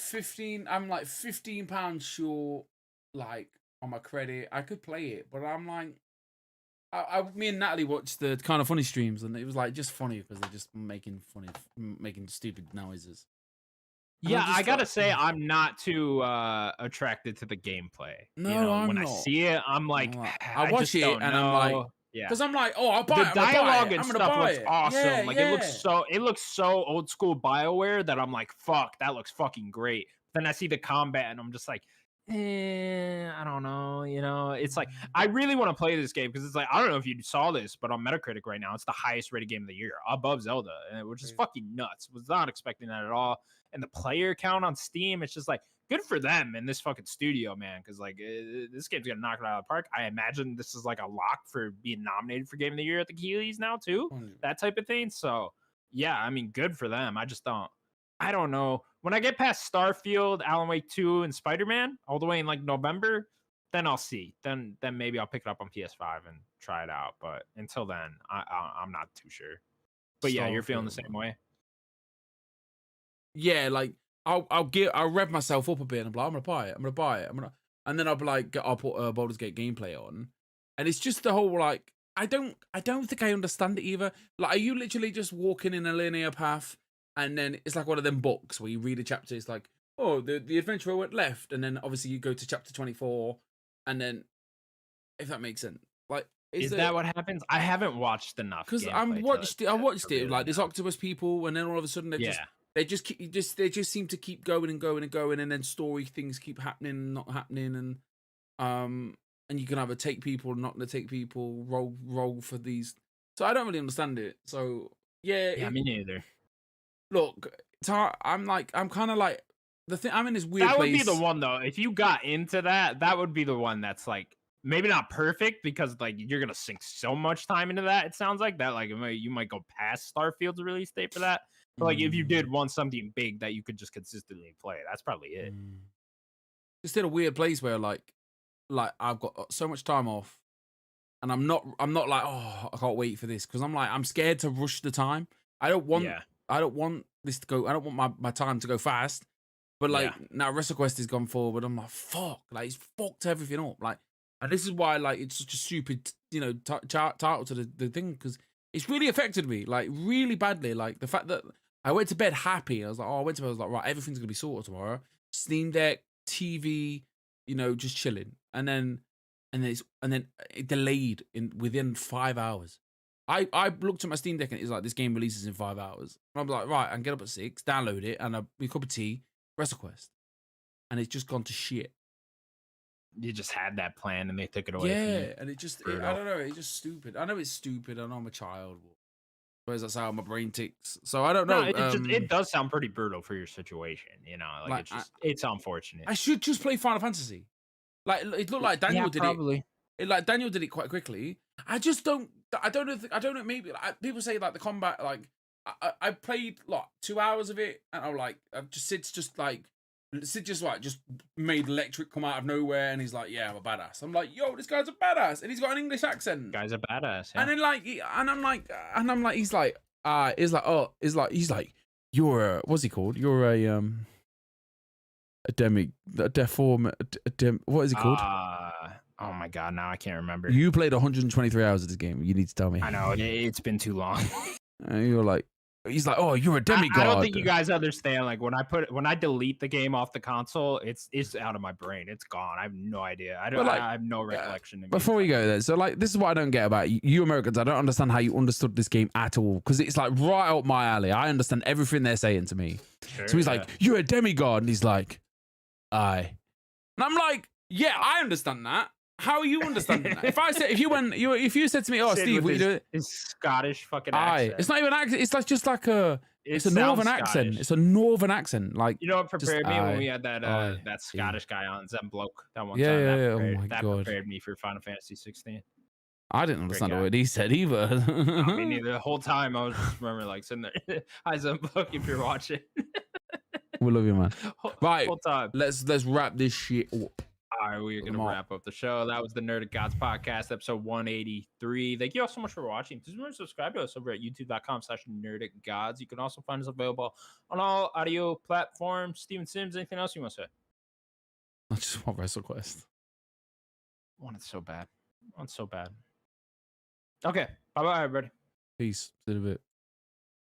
Speaker 2: I'm like £15 short, like on my credit. I could play it, but I'm like, me and Natalie watched the Kind of Funny streams, and it was like just funny because they're just making stupid noises.
Speaker 1: Yeah, I gotta say, I'm not too attracted to the gameplay.
Speaker 2: No,
Speaker 1: when I see it, I'm like,
Speaker 2: I watch it and I'm like, because I'm like, oh, I'll buy it.
Speaker 1: The dialogue and stuff looks awesome.
Speaker 2: Yeah,
Speaker 1: like it looks so old school BioWare that I'm like, fuck, that looks fucking great. Then I see the combat and I'm just like, I don't know. It's like I really want to play this game because it's like I don't know if you saw this, but on Metacritic right now, it's the highest rated game of the year, above Zelda, which is fucking nuts. Was not expecting that at all. And the player count on Steam, it's just like good for them in this fucking studio, man. Because like this game's gonna knock it out of the park. I imagine this is like a lock for being nominated for Game of the Year at the Keeleys now too, that type of thing. So yeah, I mean, good for them. I don't know. When I get past Starfield, Alan Wake 2, and Spider-Man all the way in like November, then I'll see. Then maybe I'll pick it up on PS5 and try it out. But until then, I'm not too sure. But yeah, you're feeling the same way.
Speaker 2: Yeah, like I'll rev myself up a bit and I'm like, I'm gonna buy it. And then I'll be like, I'll put Baldur's Gate gameplay on, and it's just the whole like I don't think I understand it either. Like, are you literally just walking in a linear path, and then it's like one of them books where you read a chapter, it's like, oh, the adventurer went left, and then obviously you go to chapter 24, and then if that makes sense, like.
Speaker 1: Is that what happens? I haven't watched enough.
Speaker 2: Because I watched it like this octopus people, and then all of a sudden they just seem to keep going and going and going, and then story things keep happening and not happening, and you can either take people, not to take people, roll for these. So I don't really understand it. So yeah,
Speaker 1: me neither.
Speaker 2: Look, I'm kind of like the thing. I'm in this weird.
Speaker 1: That would
Speaker 2: place.
Speaker 1: be the one though. If you got into that, that would be the one that's like. Maybe not perfect because like you're gonna sink so much time into that. It sounds like that like you might go past Starfield's release date for that. But like if you did want something big that you could just consistently play, that's probably it.
Speaker 2: It's still a weird place where like I've got so much time off, and I'm not like, oh, I can't wait for this, because I'm scared to rush the time. I don't want this to go. I don't want my time to go fast. But like now WrestleQuest has gone forward. I'm like, fuck, like it's fucked everything up. Like. And this is why, like, it's such a stupid, title to the thing, because it's really affected me, like, really badly. Like, the fact that I went to bed happy. I was like, right, everything's going to be sorted tomorrow. Steam Deck, TV, just chilling. And then it delayed within 5 hours. I looked at my Steam Deck and it's like, this game releases in 5 hours. And I'm like, right, I can get up at 6, download it, and a cup of tea, WrestleQuest. And it's just gone to shit.
Speaker 1: You just had that plan and they took it away.
Speaker 2: Yeah, and I don't know, it's just stupid. I know it's stupid. I know I'm a child. I suppose that's how my brain ticks. So I don't know.
Speaker 1: It does sound pretty brutal for your situation. Like it's unfortunate.
Speaker 2: I should just play Final Fantasy. Like it looked like Daniel did
Speaker 1: probably.
Speaker 2: Like Daniel did it quite quickly. I just don't. I don't know. Maybe like, people say like the combat. Like I played like 2 hours of it, and I'm like, Sid just made electric come out of nowhere, and he's like, yeah, I'm a badass. I'm like, yo, this guy's a badass, and he's got an English accent.
Speaker 1: Guy's a badass. Yeah.
Speaker 2: And then like, he's like, you're what's he called? You're a deform. What is he called?
Speaker 1: Oh my god, now I can't remember.
Speaker 2: You played 123 hours of this game. You need to tell me.
Speaker 1: I know it's been too long.
Speaker 2: You're like, he's like, oh, you're a demigod.
Speaker 1: I don't think you guys understand. Like when I delete the game off the console, it's out of my brain. It's gone. I have no idea. I have no recollection.
Speaker 2: Before we go there, so like this is what I don't get about you Americans. I don't understand how you understood this game at all, because it's like right up my alley. I understand everything they're saying to me. Sure, so he's like, you're a demigod, and he's like, and I'm like, yeah, I understand that. How are you understanding that? If you said to me, oh, Steve, what you doing?
Speaker 1: His Scottish fucking accent.
Speaker 2: It's not even an accent. It's like just like it's a northern accent. It's a northern accent. Like,
Speaker 1: you know what prepared me when we had that Scottish guy on Zen Bloke that one time.
Speaker 2: Yeah. Oh my god,
Speaker 1: prepared me for Final Fantasy 16.
Speaker 2: I didn't understand a word he said either.
Speaker 1: No, me neither. The whole time I was just remember like sitting there. Hi Zen Bloke, if you're watching.
Speaker 2: We love you, man. Right,
Speaker 1: whole time.
Speaker 2: Let's wrap this shit up.
Speaker 1: All right, we're going to wrap up the show. That was the Nerdic Gods podcast, episode 183. Thank you all so much for watching. Please remember to subscribe to us over at youtube.com/nerdicgods. You can also find us available on all audio platforms. Steven Sims, anything else you want to say?
Speaker 2: I just want WrestleQuest.
Speaker 1: I want it so bad. Okay, bye-bye, everybody.
Speaker 2: Peace. See you in a bit.